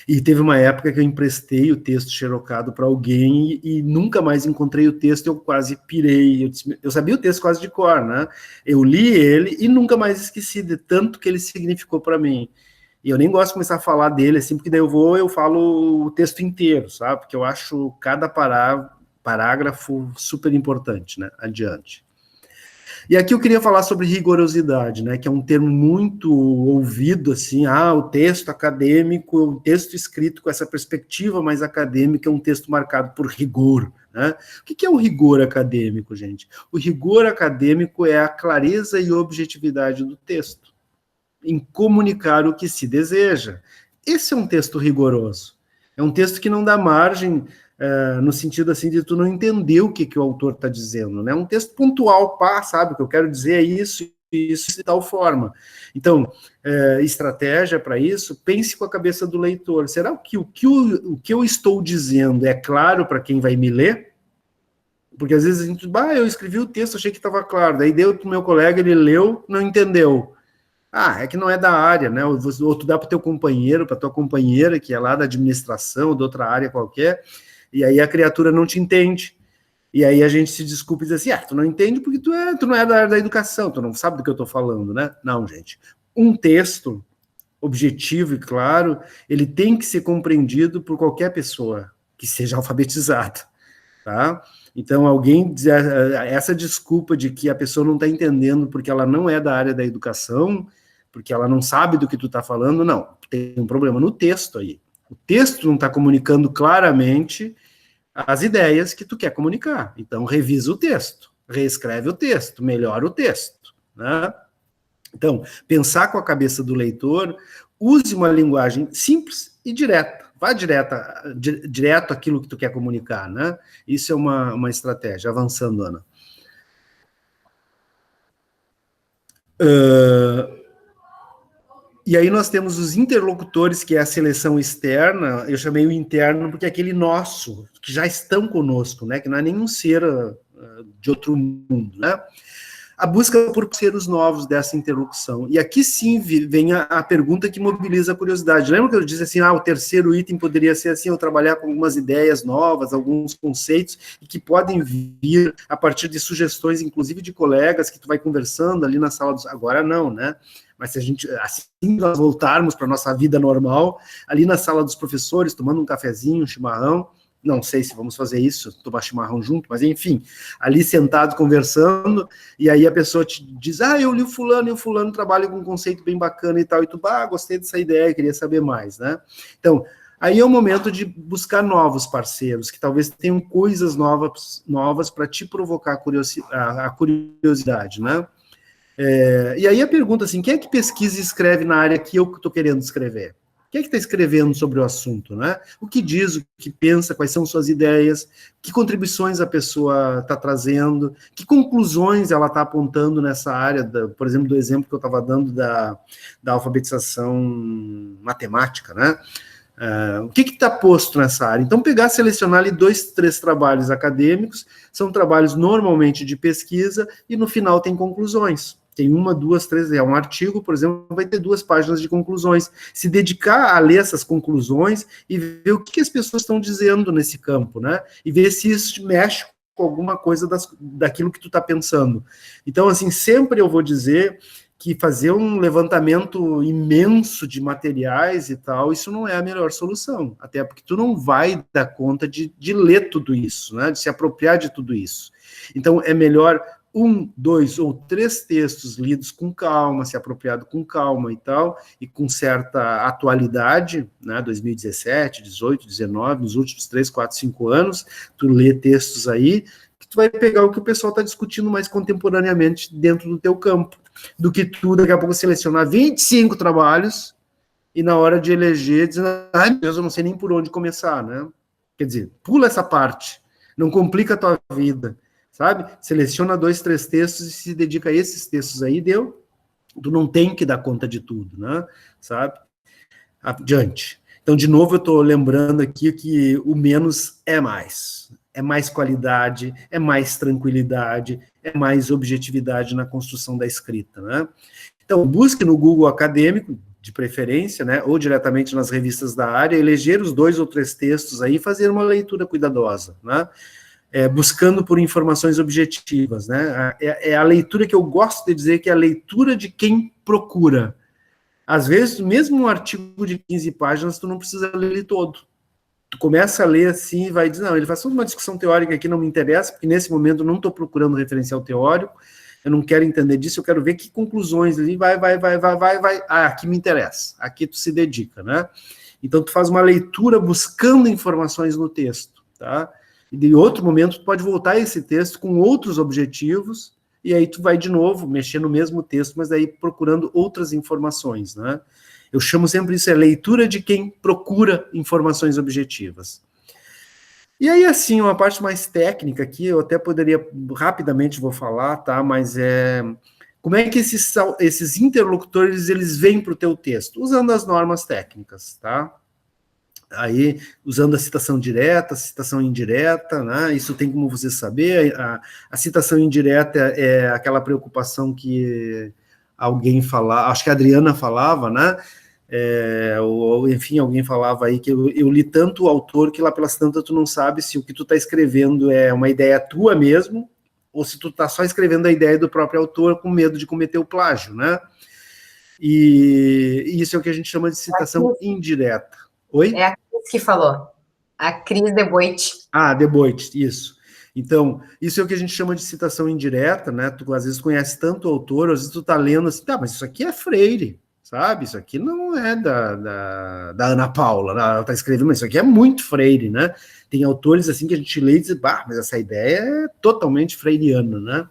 E teve uma época que eu emprestei o texto xerocado para alguém e nunca mais encontrei o texto, eu quase pirei. Eu sabia o texto quase de cor, né? Eu li ele e nunca mais esqueci de tanto que ele significou para mim. E eu nem gosto de começar a falar dele, assim, porque daí eu falo o texto inteiro, sabe? Porque eu acho cada parágrafo super importante, né? Adiante. E aqui eu queria falar sobre rigorosidade, né, que é um termo muito ouvido, assim, o texto acadêmico, o texto escrito com essa perspectiva mais acadêmica é um texto marcado por rigor, né? O que é o rigor acadêmico, gente? O rigor acadêmico é a clareza e objetividade do texto, em comunicar o que se deseja. Esse é um texto rigoroso, é um texto que não dá margem no sentido assim de tu não entender o que o autor está dizendo, né? Um texto pontual, sabe? O que eu quero dizer é isso de tal forma. Então, estratégia para isso, pense com a cabeça do leitor. Será que o que eu estou dizendo é claro para quem vai me ler? Porque às vezes a gente eu escrevi o texto, achei que estava claro, daí deu para o meu colega, ele leu, não entendeu. Ah, é que não é da área, né? Ou tu dá para o teu companheiro, para tua companheira, que é lá da administração, ou de outra área qualquer, e aí a criatura não te entende. E aí a gente se desculpa e diz assim, tu não entende porque tu não é da área da educação, tu não sabe do que eu estou falando, né? Não, gente. Um texto objetivo e claro, ele tem que ser compreendido por qualquer pessoa que seja alfabetizada, tá? Então, alguém dizer essa desculpa de que a pessoa não está entendendo porque ela não é da área da educação, porque ela não sabe do que tu está falando, não. Tem um problema no texto aí. O texto não está comunicando claramente as ideias que tu quer comunicar. Então, revisa o texto, reescreve o texto, melhora o texto, né? Então, pensar com a cabeça do leitor, use uma linguagem simples e direta. Vá direto àquilo que tu quer comunicar, né? Isso é uma estratégia. Avançando, Ana. E aí nós temos os interlocutores, que é a seleção externa. Eu chamei o interno porque é aquele nosso, que já estão conosco, né? Que não é nenhum ser de outro mundo, né? A busca por parceiros novos dessa interlocução. E aqui sim vem a pergunta que mobiliza a curiosidade. Lembra que eu disse assim, o terceiro item poderia ser assim, eu trabalhar com algumas ideias novas, alguns conceitos, e que podem vir a partir de sugestões, inclusive de colegas, que tu vai conversando ali na sala dos... Agora não, né? Mas se a gente, assim que nós voltarmos para a nossa vida normal, ali na sala dos professores, tomando um cafezinho, um chimarrão, não sei se vamos fazer isso, tomar chimarrão junto, mas enfim, ali sentado conversando, e aí a pessoa te diz, eu li o fulano trabalha com um conceito bem bacana e tal, e tu, gostei dessa ideia, queria saber mais, né? Então, aí é o momento de buscar novos parceiros, que talvez tenham coisas novas para te provocar a curiosidade, né? E aí a pergunta assim, quem é que pesquisa e escreve na área que eu estou querendo escrever? Quem é que está escrevendo sobre o assunto, né? O que diz, o que pensa, quais são suas ideias, que contribuições a pessoa está trazendo, que conclusões ela está apontando nessa área, por exemplo, do exemplo que eu estava dando da alfabetização matemática, né? O que está posto nessa área? Então, selecionar ali 2, 3 trabalhos acadêmicos, são trabalhos normalmente de pesquisa, e no final tem conclusões. Tem 1, 2, 3, um artigo, por exemplo, vai ter 2 páginas de conclusões. Se dedicar a ler essas conclusões e ver o que as pessoas estão dizendo nesse campo, né? E ver se isso mexe com alguma coisa daquilo que tu está pensando. Então, assim, sempre eu vou dizer que fazer um levantamento imenso de materiais e tal, isso não é a melhor solução, até porque tu não vai dar conta de ler tudo isso, né? De se apropriar de tudo isso. Então, é melhor 1, 2 ou 3 textos lidos com calma, se apropriado com calma e tal, e com certa atualidade, né, 2017, 18, 19, nos últimos 3, 4, 5 anos, tu lê textos aí, que tu vai pegar o que o pessoal está discutindo mais contemporaneamente dentro do teu campo, do que tu, daqui a pouco, selecionar 25 trabalhos, e na hora de eleger, dizer, ai, meu Deus, eu não sei nem por onde começar, né? Quer dizer, pula essa parte, não complica a tua vida, sabe? Seleciona 2, 3 textos e se dedica a esses textos aí, deu. Tu não tem que dar conta de tudo, né? Sabe? Adiante. Então, de novo, eu estou lembrando aqui que o menos é mais. É mais qualidade, é mais tranquilidade, é mais objetividade na construção da escrita, né? Então, busque no Google Acadêmico, de preferência, né? Ou diretamente nas revistas da área, eleger os 2 ou 3 textos aí e fazer uma leitura cuidadosa, né? Buscando por informações objetivas, né? É a leitura que eu gosto de dizer que é a leitura de quem procura. Às vezes, mesmo um artigo de 15 páginas, tu não precisa ler ele todo. Tu começa a ler assim e vai dizer, não, ele faz toda uma discussão teórica que não me interessa, porque nesse momento eu não estou procurando referencial teórico, eu não quero entender disso, eu quero ver que conclusões ali, vai, aqui me interessa, aqui tu se dedica, né? Então, tu faz uma leitura buscando informações no texto, tá? E de outro momento, tu pode voltar a esse texto com outros objetivos, e aí tu vai de novo mexer no mesmo texto, mas aí procurando outras informações, né? Eu chamo sempre isso, leitura de quem procura informações objetivas. E aí, assim, uma parte mais técnica aqui, eu até poderia, rapidamente vou falar, tá? Mas como é que esses interlocutores, eles vêm para o teu texto? Usando as normas técnicas, tá? Aí, usando a citação direta, a citação indireta, né? Isso tem como você saber. A citação indireta é aquela preocupação que alguém falar, acho que a Adriana falava, né? Ou enfim, alguém falava aí que eu li tanto o autor que lá pelas tantas tu não sabe se o que tu tá escrevendo é uma ideia tua mesmo, ou se tu tá só escrevendo a ideia do próprio autor com medo de cometer o plágio, né? E isso é o que a gente chama de citação indireta. Oi? É a Cris que falou. A Cris Deboit. Ah, Deboit, isso. Então, isso é o que a gente chama de citação indireta, né? Tu às vezes conhece tanto o autor, às vezes tu tá lendo assim, tá, mas isso aqui é Freire, sabe? Isso aqui não é da Ana Paula, ela tá escrevendo, mas isso aqui é muito Freire, né? Tem autores assim que a gente lê e diz, bah, mas essa ideia é totalmente freiriana, né?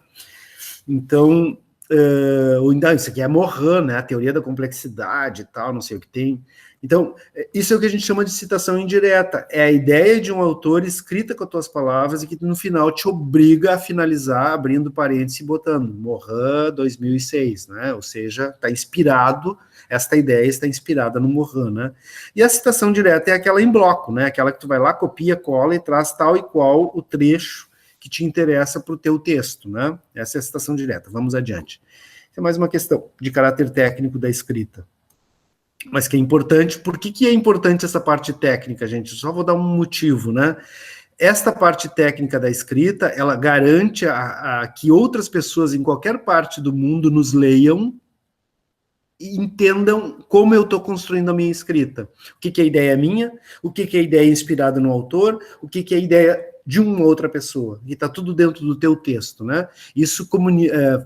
Então, isso aqui é Morin, né? A teoria da complexidade e tal, não sei o que tem. Então, isso é o que a gente chama de citação indireta. É a ideia de um autor escrita com as tuas palavras e que no final te obriga a finalizar abrindo parênteses e botando Morin 2006, né? Ou seja, está inspirado, esta ideia está inspirada no Morin, né? E a citação direta é aquela em bloco, né? Aquela que tu vai lá, copia, cola e traz tal e qual o trecho que te interessa para o teu texto, né? Essa é a citação direta. Vamos adiante. Essa é mais uma questão de caráter técnico da escrita. Mas que é importante. Por que é importante essa parte técnica, gente? Só vou dar um motivo, né? Esta parte técnica da escrita, ela garante que outras pessoas em qualquer parte do mundo nos leiam e entendam como eu estou construindo a minha escrita. O que é a ideia minha, o que é a ideia inspirada no autor, o que é a ideia de uma outra pessoa, e está tudo dentro do teu texto, né? Isso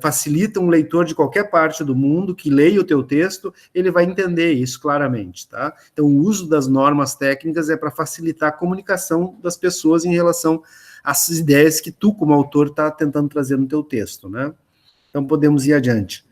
facilita um leitor de qualquer parte do mundo que leia o teu texto, ele vai entender isso claramente, tá? Então, o uso das normas técnicas é para facilitar a comunicação das pessoas em relação às ideias que tu, como autor, está tentando trazer no teu texto, né? Então, podemos ir adiante.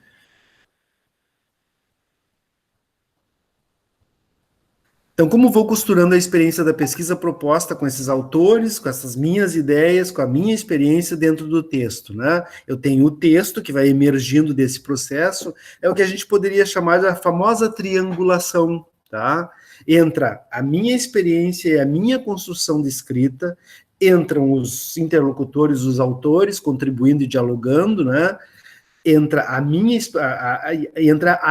Então, como vou costurando a experiência da pesquisa proposta com esses autores, com essas minhas ideias, com a minha experiência dentro do texto, né? Eu tenho o texto que vai emergindo desse processo, é o que a gente poderia chamar da famosa triangulação, tá? Entra a minha experiência e a minha construção de escrita, entram os interlocutores, os autores, contribuindo e dialogando, né? Entra a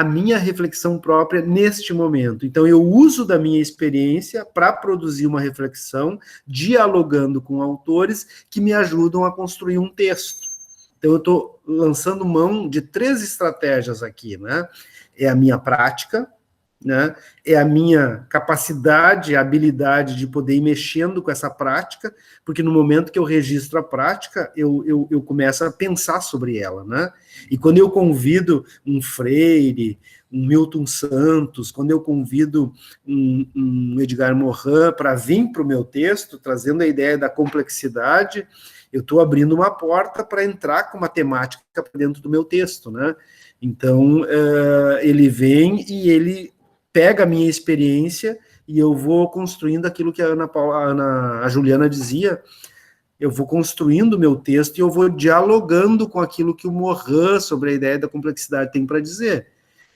minha reflexão própria neste momento. Então, eu uso da minha experiência para produzir uma reflexão, dialogando com autores que me ajudam a construir um texto. Então, eu estou lançando mão de 3 estratégias aqui, né? É a minha prática, né? É a minha capacidade, a habilidade de poder ir mexendo com essa prática, porque no momento que eu registro a prática, eu começo a pensar sobre ela, né? E quando eu convido um Freire, um Milton Santos, quando eu convido um Edgar Morin para vir para o meu texto, trazendo a ideia da complexidade, eu estou abrindo uma porta para entrar com uma temática dentro do meu texto, né? Então, ele vem e ele pega a minha experiência e eu vou construindo aquilo que a Juliana dizia, eu vou construindo o meu texto e eu vou dialogando com aquilo que o Morin, sobre a ideia da complexidade, tem para dizer.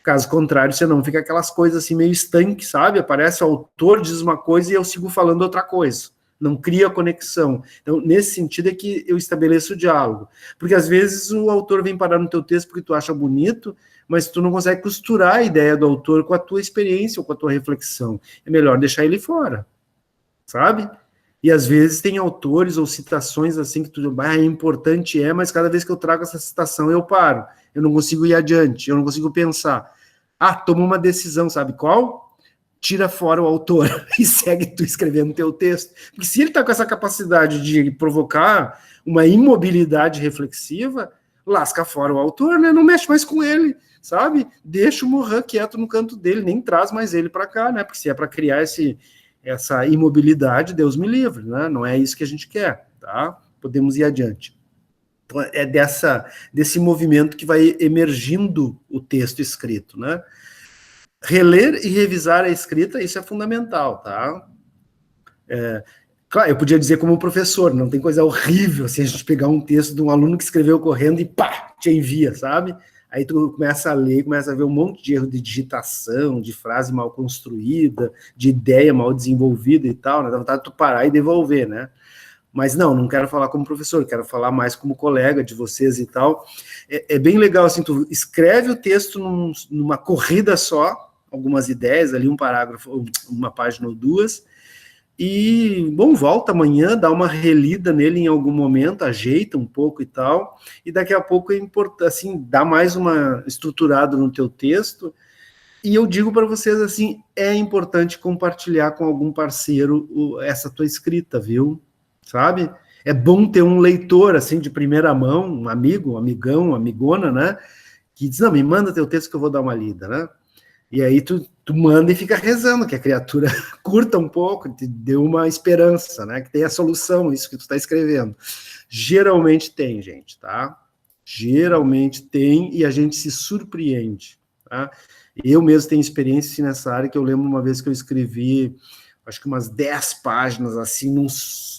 Caso contrário, você não fica aquelas coisas assim meio estanque, sabe? Aparece o autor, diz uma coisa e eu sigo falando outra coisa. Não cria conexão. Então, nesse sentido é que eu estabeleço o diálogo. Porque às vezes o autor vem parar no teu texto porque tu acha bonito, mas tu não consegue costurar a ideia do autor com a tua experiência ou com a tua reflexão. É melhor deixar ele fora, sabe? E às vezes tem autores ou citações assim que tu é importante, mas cada vez que eu trago essa citação eu paro. Eu não consigo ir adiante, eu não consigo pensar. Toma uma decisão, sabe qual? Tira fora o autor e segue tu escrevendo teu texto. Porque se ele está com essa capacidade de provocar uma imobilidade reflexiva, lasca fora o autor, né? Não mexe mais com ele, sabe? Deixa o Morin quieto no canto dele, nem traz mais ele para cá, né? Porque se é para criar essa imobilidade, Deus me livre, né? Não é isso que a gente quer, tá? Podemos ir adiante. Então, é desse movimento que vai emergindo o texto escrito, né? Reler e revisar a escrita, isso é fundamental, tá? Claro, eu podia dizer como professor, não tem coisa horrível assim, a gente pegar um texto de um aluno que escreveu correndo e pá, te envia, sabe? Aí tu começa a ler, começa a ver um monte de erro de digitação, de frase mal construída, de ideia mal desenvolvida e tal, né? Dá vontade de tu parar e devolver, né? Mas não quero falar como professor, quero falar mais como colega de vocês e tal. É bem legal, assim, tu escreve o texto numa corrida só, algumas ideias ali, um parágrafo, uma página ou duas, e, bom, volta amanhã, dá uma relida nele em algum momento, ajeita um pouco e tal, e daqui a pouco é importante, assim, dá mais uma estruturada no teu texto. E eu digo para vocês, assim, é importante compartilhar com algum parceiro essa tua escrita, viu? Sabe? É bom ter um leitor, assim, de primeira mão, um amigo, um amigão, uma amigona, né? Que diz, não, me manda teu texto que eu vou dar uma lida, né? E aí tu manda e fica rezando que a criatura curta um pouco, te dê uma esperança, né? Que tenha solução, isso que tu está escrevendo. Geralmente tem, gente, tá? Geralmente tem e a gente se surpreende, tá? Eu mesmo tenho experiência nessa área, que eu lembro uma vez que eu escrevi, acho que umas 10 páginas, assim,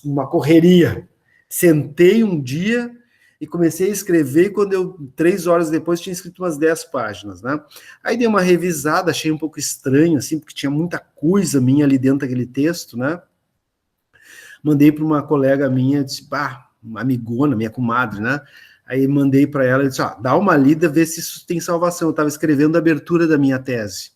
numa correria. Sentei um dia e comecei a escrever, e quando 3 horas depois, tinha escrito umas 10 páginas, né? Aí dei uma revisada, achei um pouco estranho, assim, porque tinha muita coisa minha ali dentro daquele texto, né? Mandei para uma colega minha, disse, uma amigona, minha comadre, né? Aí mandei para ela e disse, dá uma lida, vê se isso tem salvação. Eu estava escrevendo a abertura da minha tese.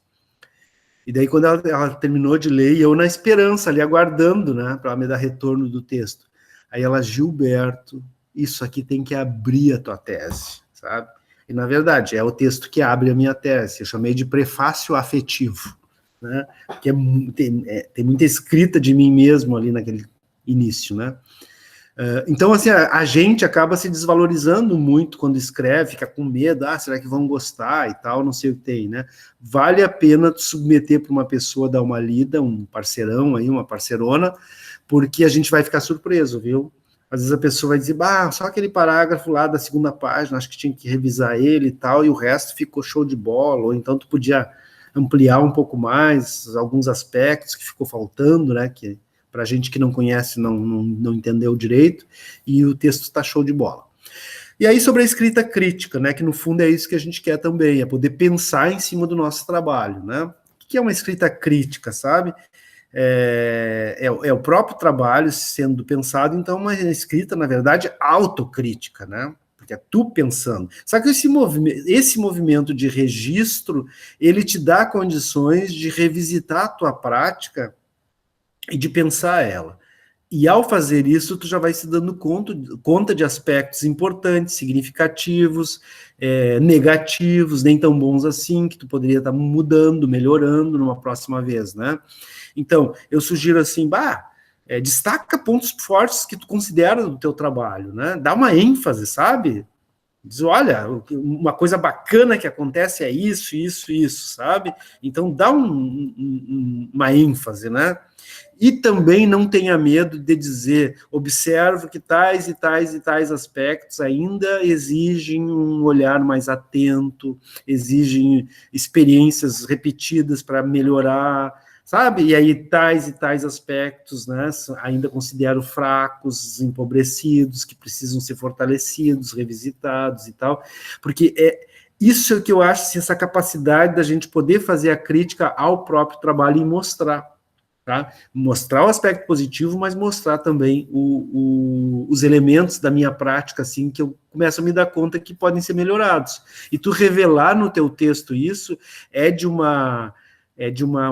E daí, quando ela terminou de ler, e eu na esperança, ali aguardando, né, para me dar retorno do texto. Aí ela, Gilberto, isso aqui tem que abrir a tua tese, sabe? E, na verdade, é o texto que abre a minha tese. Eu chamei de prefácio afetivo, né? Porque tem muita escrita de mim mesmo ali naquele início, né? Então, assim, a gente acaba se desvalorizando muito quando escreve, fica com medo, será que vão gostar e tal, não sei o que tem, né? Vale a pena te submeter para uma pessoa dar uma lida, um parceirão aí, uma parceirona, porque a gente vai ficar surpreso, viu? Às vezes a pessoa vai dizer, só aquele parágrafo lá da segunda página, acho que tinha que revisar ele e tal, e o resto ficou show de bola, ou então tu podia ampliar um pouco mais alguns aspectos que ficou faltando, né, que para a gente que não conhece, não entendeu direito, e o texto está show de bola. E aí sobre a escrita crítica, né, que no fundo é isso que a gente quer também, é poder pensar em cima do nosso trabalho, né? O que é uma escrita crítica, sabe? É o próprio trabalho sendo pensado, então uma escrita, na verdade, autocrítica, né? Porque é tu pensando. Só que esse movimento de registro, ele te dá condições de revisitar a tua prática e de pensar ela. E ao fazer isso, tu já vai se dando conta de aspectos importantes, significativos, negativos, nem tão bons assim, que tu poderia estar mudando, melhorando numa próxima vez, né? Então, eu sugiro assim, destaca pontos fortes que tu considera do teu trabalho, né? Dá uma ênfase, sabe? Diz, olha, uma coisa bacana que acontece é isso, isso, isso, sabe? Então, dá uma ênfase, né? E também não tenha medo de dizer, observo que tais e tais e tais aspectos ainda exigem um olhar mais atento, exigem experiências repetidas para melhorar, sabe? E aí tais e tais aspectos, né, ainda considero fracos, empobrecidos, que precisam ser fortalecidos, revisitados e tal, porque isso que eu acho, assim, essa capacidade da gente poder fazer a crítica ao próprio trabalho e mostrar. Tá? Mostrar o aspecto positivo, mas mostrar também os elementos da minha prática, assim, que eu começo a me dar conta que podem ser melhorados. E tu revelar no teu texto isso é de uma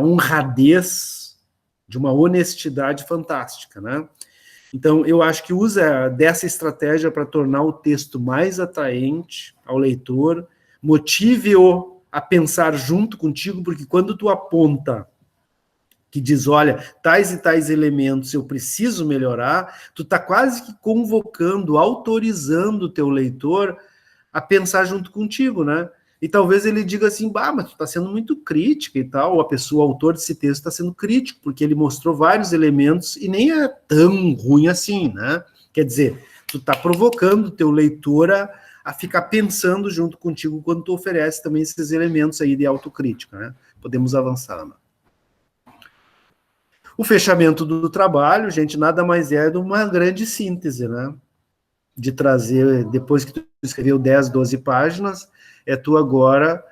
honradez, de uma honestidade fantástica, né? Então, eu acho que usa dessa estratégia para tornar o texto mais atraente ao leitor, motive-o a pensar junto contigo, porque quando tu aponta que diz, olha, tais e tais elementos eu preciso melhorar, tu está quase que convocando, autorizando o teu leitor a pensar junto contigo, né? E talvez ele diga assim, mas tu está sendo muito crítica e tal, ou a pessoa, o autor desse texto está sendo crítico, porque ele mostrou vários elementos e nem é tão ruim assim, né? Quer dizer, tu está provocando o teu leitor a ficar pensando junto contigo quando tu oferece também esses elementos aí de autocrítica, né? Podemos avançar, Ana. O fechamento do trabalho, gente, nada mais é de uma grande síntese, né? De trazer, depois que tu escreveu 10, 12 páginas, tu agora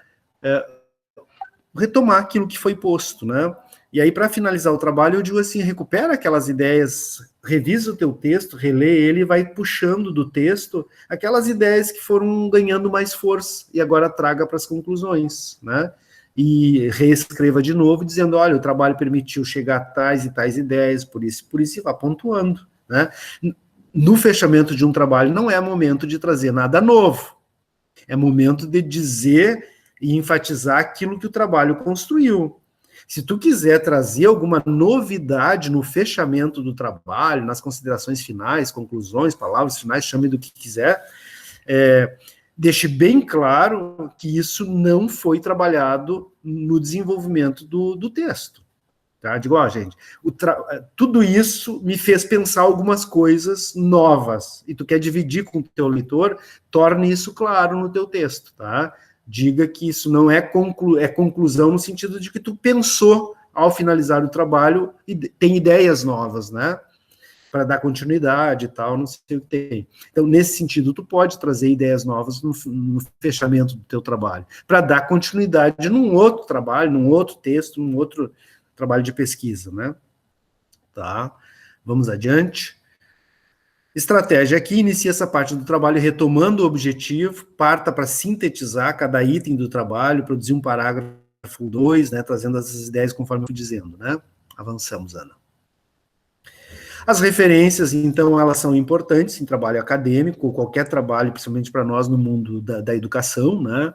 retomar aquilo que foi posto, né? E aí, para finalizar o trabalho, eu digo assim, recupera aquelas ideias revisa o teu texto, relê ele e vai puxando do texto aquelas ideias que foram ganhando mais força e agora traga para as conclusões, né? E reescreva de novo, dizendo, olha, o trabalho permitiu chegar a tais e tais ideias, por isso, e vá pontuando, né? No fechamento de um trabalho não é momento de trazer nada novo, é momento de dizer e enfatizar aquilo que o trabalho construiu. Se tu quiser trazer alguma novidade no fechamento do trabalho, nas considerações finais, conclusões, palavras finais, chame do que quiser, deixe bem claro que isso não foi trabalhado no desenvolvimento do texto. Tá? Digo, ó, gente, tudo isso me fez pensar algumas coisas novas, e tu quer dividir com o teu leitor, torne isso claro no teu texto, tá? Diga que isso não é conclusão no sentido de que tu pensou ao finalizar o trabalho e tem ideias novas, né? Para dar continuidade e tal, não sei o que tem. Então, nesse sentido, tu pode trazer ideias novas no fechamento do teu trabalho, para dar continuidade num outro trabalho, num outro texto, num outro trabalho de pesquisa, né? Tá? Vamos adiante. Estratégia aqui, inicia essa parte do trabalho retomando o objetivo, parta para sintetizar cada item do trabalho, produzir um parágrafo 2, né, trazendo essas ideias conforme eu fui dizendo, né? Avançamos, Ana. As referências, então, elas são importantes em trabalho acadêmico, ou qualquer trabalho, principalmente para nós no mundo da educação, né?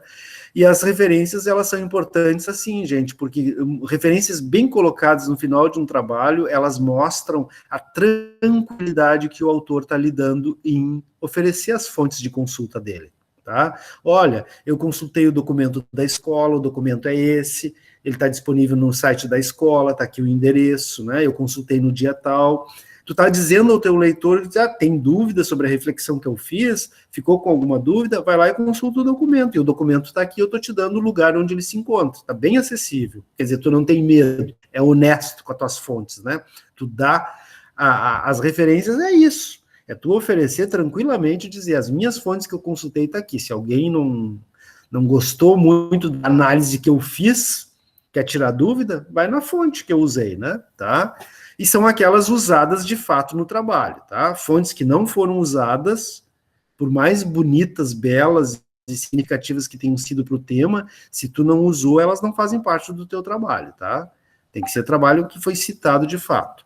E as referências, elas são importantes assim, gente, porque referências bem colocadas no final de um trabalho, elas mostram a tranquilidade que o autor está lidando em oferecer as fontes de consulta dele, tá? Olha, eu consultei o documento da escola, o documento é esse, ele está disponível no site da escola, está aqui o endereço, né? Eu consultei no dia tal. Tu está dizendo ao teu leitor que tem dúvida sobre a reflexão que eu fiz, ficou com alguma dúvida, vai lá e consulta o documento, e o documento está aqui, eu estou te dando o lugar onde ele se encontra, está bem acessível, quer dizer, tu não tem medo, é honesto com as tuas fontes, né? Tu dá as referências, é isso, é tu oferecer tranquilamente, dizer, as minhas fontes que eu consultei está aqui, se alguém não gostou muito da análise que eu fiz, quer tirar dúvida, vai na fonte que eu usei, né, tá? E são aquelas usadas de fato no trabalho, tá? Fontes que não foram usadas, por mais bonitas, belas e significativas que tenham sido para o tema, se tu não usou, elas não fazem parte do teu trabalho, tá? Tem que ser trabalho que foi citado de fato.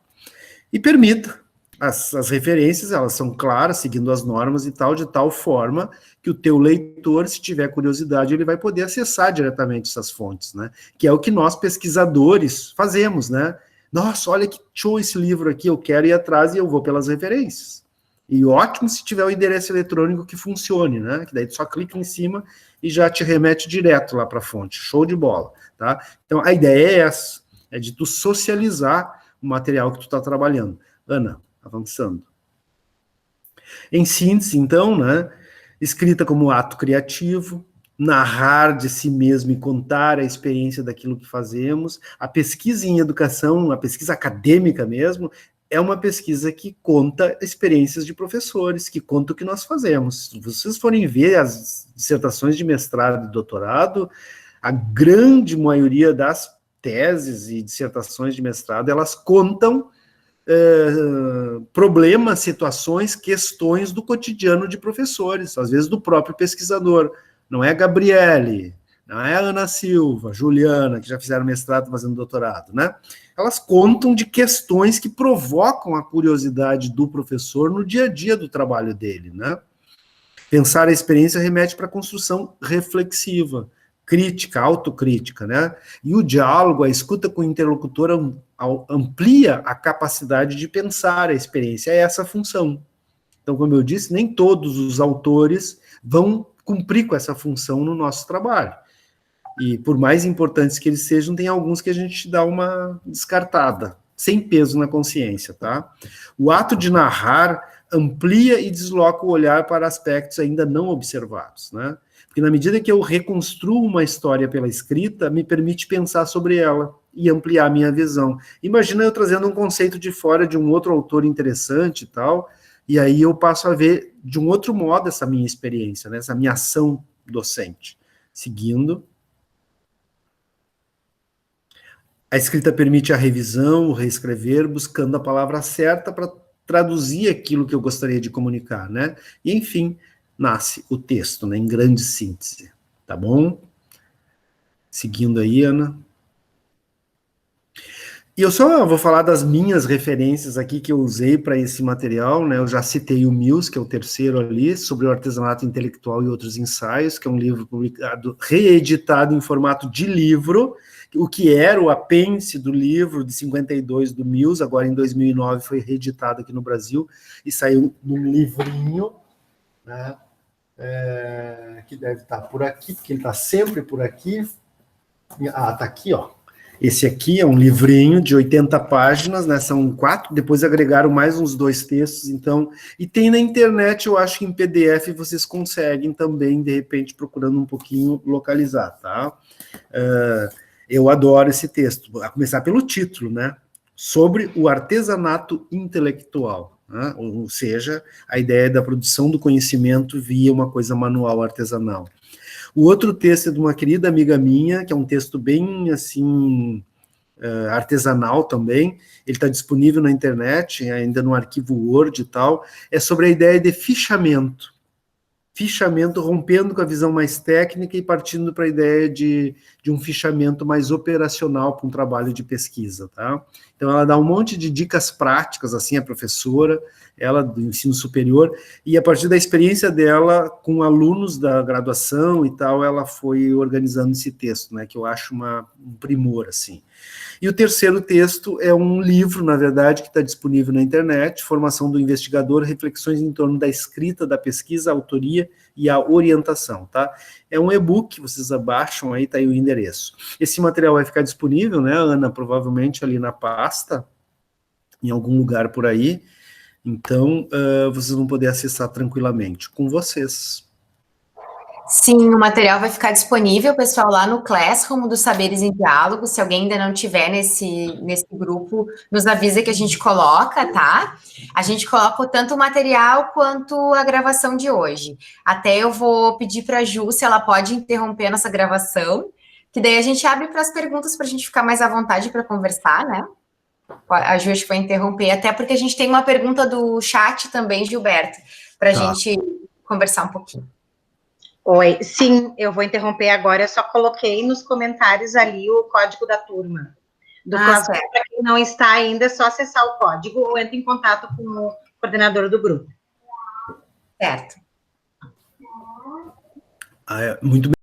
E permita, as referências, elas são claras, seguindo as normas e tal, de tal forma que o teu leitor, se tiver curiosidade, ele vai poder acessar diretamente essas fontes, né? Que é o que nós, pesquisadores, fazemos, né? Nossa, olha que show esse livro aqui, eu quero ir atrás e eu vou pelas referências. E ótimo se tiver o endereço eletrônico que funcione, né? Que daí tu só clica em cima e já te remete direto lá para a fonte. Show de bola, tá? Então, a ideia é essa, é de tu socializar o material que tu está trabalhando. Ana, avançando. Em síntese, então, né? Escrita como ato criativo, narrar de si mesmo e contar a experiência daquilo que fazemos. A pesquisa em educação, a pesquisa acadêmica mesmo, é uma pesquisa que conta experiências de professores, que conta o que nós fazemos. Se vocês forem ver as dissertações de mestrado e doutorado, a grande maioria das teses e dissertações de mestrado, elas contam problemas, situações, questões do cotidiano de professores, às vezes do próprio pesquisador. Não é a Gabriele, não é a Ana Silva, Juliana, que já fizeram mestrado fazendo doutorado, né? Elas contam de questões que provocam a curiosidade do professor no dia a dia do trabalho dele, né? Pensar a experiência remete para a construção reflexiva, crítica, autocrítica, né? E o diálogo, a escuta com o interlocutor amplia a capacidade de pensar a experiência, é essa a função. Então, como eu disse, nem todos os autores vão cumprir com essa função no nosso trabalho. E por mais importantes que eles sejam, tem alguns que a gente dá uma descartada, sem peso na consciência, tá? O ato de narrar amplia e desloca o olhar para aspectos ainda não observados, né? Porque na medida que eu reconstruo uma história pela escrita, me permite pensar sobre ela e ampliar a minha visão. Imagina eu trazendo um conceito de fora de um outro autor interessante e tal, e aí eu passo a ver de um outro modo essa minha experiência, né? Essa minha ação docente. Seguindo. A escrita permite a revisão, o reescrever, buscando a palavra certa para traduzir aquilo que eu gostaria de comunicar, né? E, enfim, nasce o texto, né, em grande síntese, tá bom? Seguindo aí, Ana. E eu só vou falar das minhas referências aqui que eu usei para esse material, né? Eu já citei o Mills, que é o terceiro ali, sobre o artesanato intelectual e outros ensaios, que é um livro publicado, reeditado em formato de livro, o que era o apêndice do livro de 52 do Mills, agora em 2009 foi reeditado aqui no Brasil e saiu num livrinho, né? Que deve estar por aqui, porque ele está sempre por aqui. Ah, tá aqui, ó. Esse aqui é um livrinho de 80 páginas, né? São 4, depois agregaram mais uns 2 textos, então... E tem na internet, eu acho que em PDF vocês conseguem também, de repente, procurando um pouquinho, localizar, tá? Eu adoro esse texto, a começar pelo título, né? Sobre o artesanato intelectual, né? Ou seja, a ideia da produção do conhecimento via uma coisa manual artesanal. O outro texto é de uma querida amiga minha, que é um texto bem, assim, artesanal também, ele está disponível na internet, ainda no arquivo Word e tal, é sobre a ideia de fichamento. Fichamento rompendo com a visão mais técnica e partindo para a ideia de um fichamento mais operacional para um trabalho de pesquisa, tá? Então, ela dá um monte de dicas práticas, assim, a professora, ela do ensino superior, e a partir da experiência dela com alunos da graduação e tal, ela foi organizando esse texto, né, que eu acho um primor, assim. E o terceiro texto é um livro, na verdade, que está disponível na internet, Formação do Investigador, Reflexões em torno da escrita, da pesquisa, a autoria e a orientação, tá? É um e-book, vocês abaixam aí, tá aí o endereço. Esse material vai ficar disponível, né, Ana, provavelmente ali na pasta, em algum lugar por aí, então vocês vão poder acessar tranquilamente. Com vocês. Sim, o material vai ficar disponível, pessoal, lá no Classroom dos Saberes em Diálogo. Se alguém ainda não tiver nesse grupo, nos avisa que a gente coloca, tá? A gente coloca tanto o material quanto a gravação de hoje. Até eu vou pedir para a Ju se ela pode interromper a nossa gravação, que daí a gente abre para as perguntas para a gente ficar mais à vontade para conversar, né? A Ju acho que vai interromper, até porque a gente tem uma pergunta do chat também, Gilberto, para a gente conversar um pouquinho. Oi, sim, eu vou interromper agora, eu só coloquei nos comentários ali o código da turma. Do Classroom, para quem não está ainda, é só acessar o código ou entre em contato com o coordenador do grupo. Certo. Muito bem.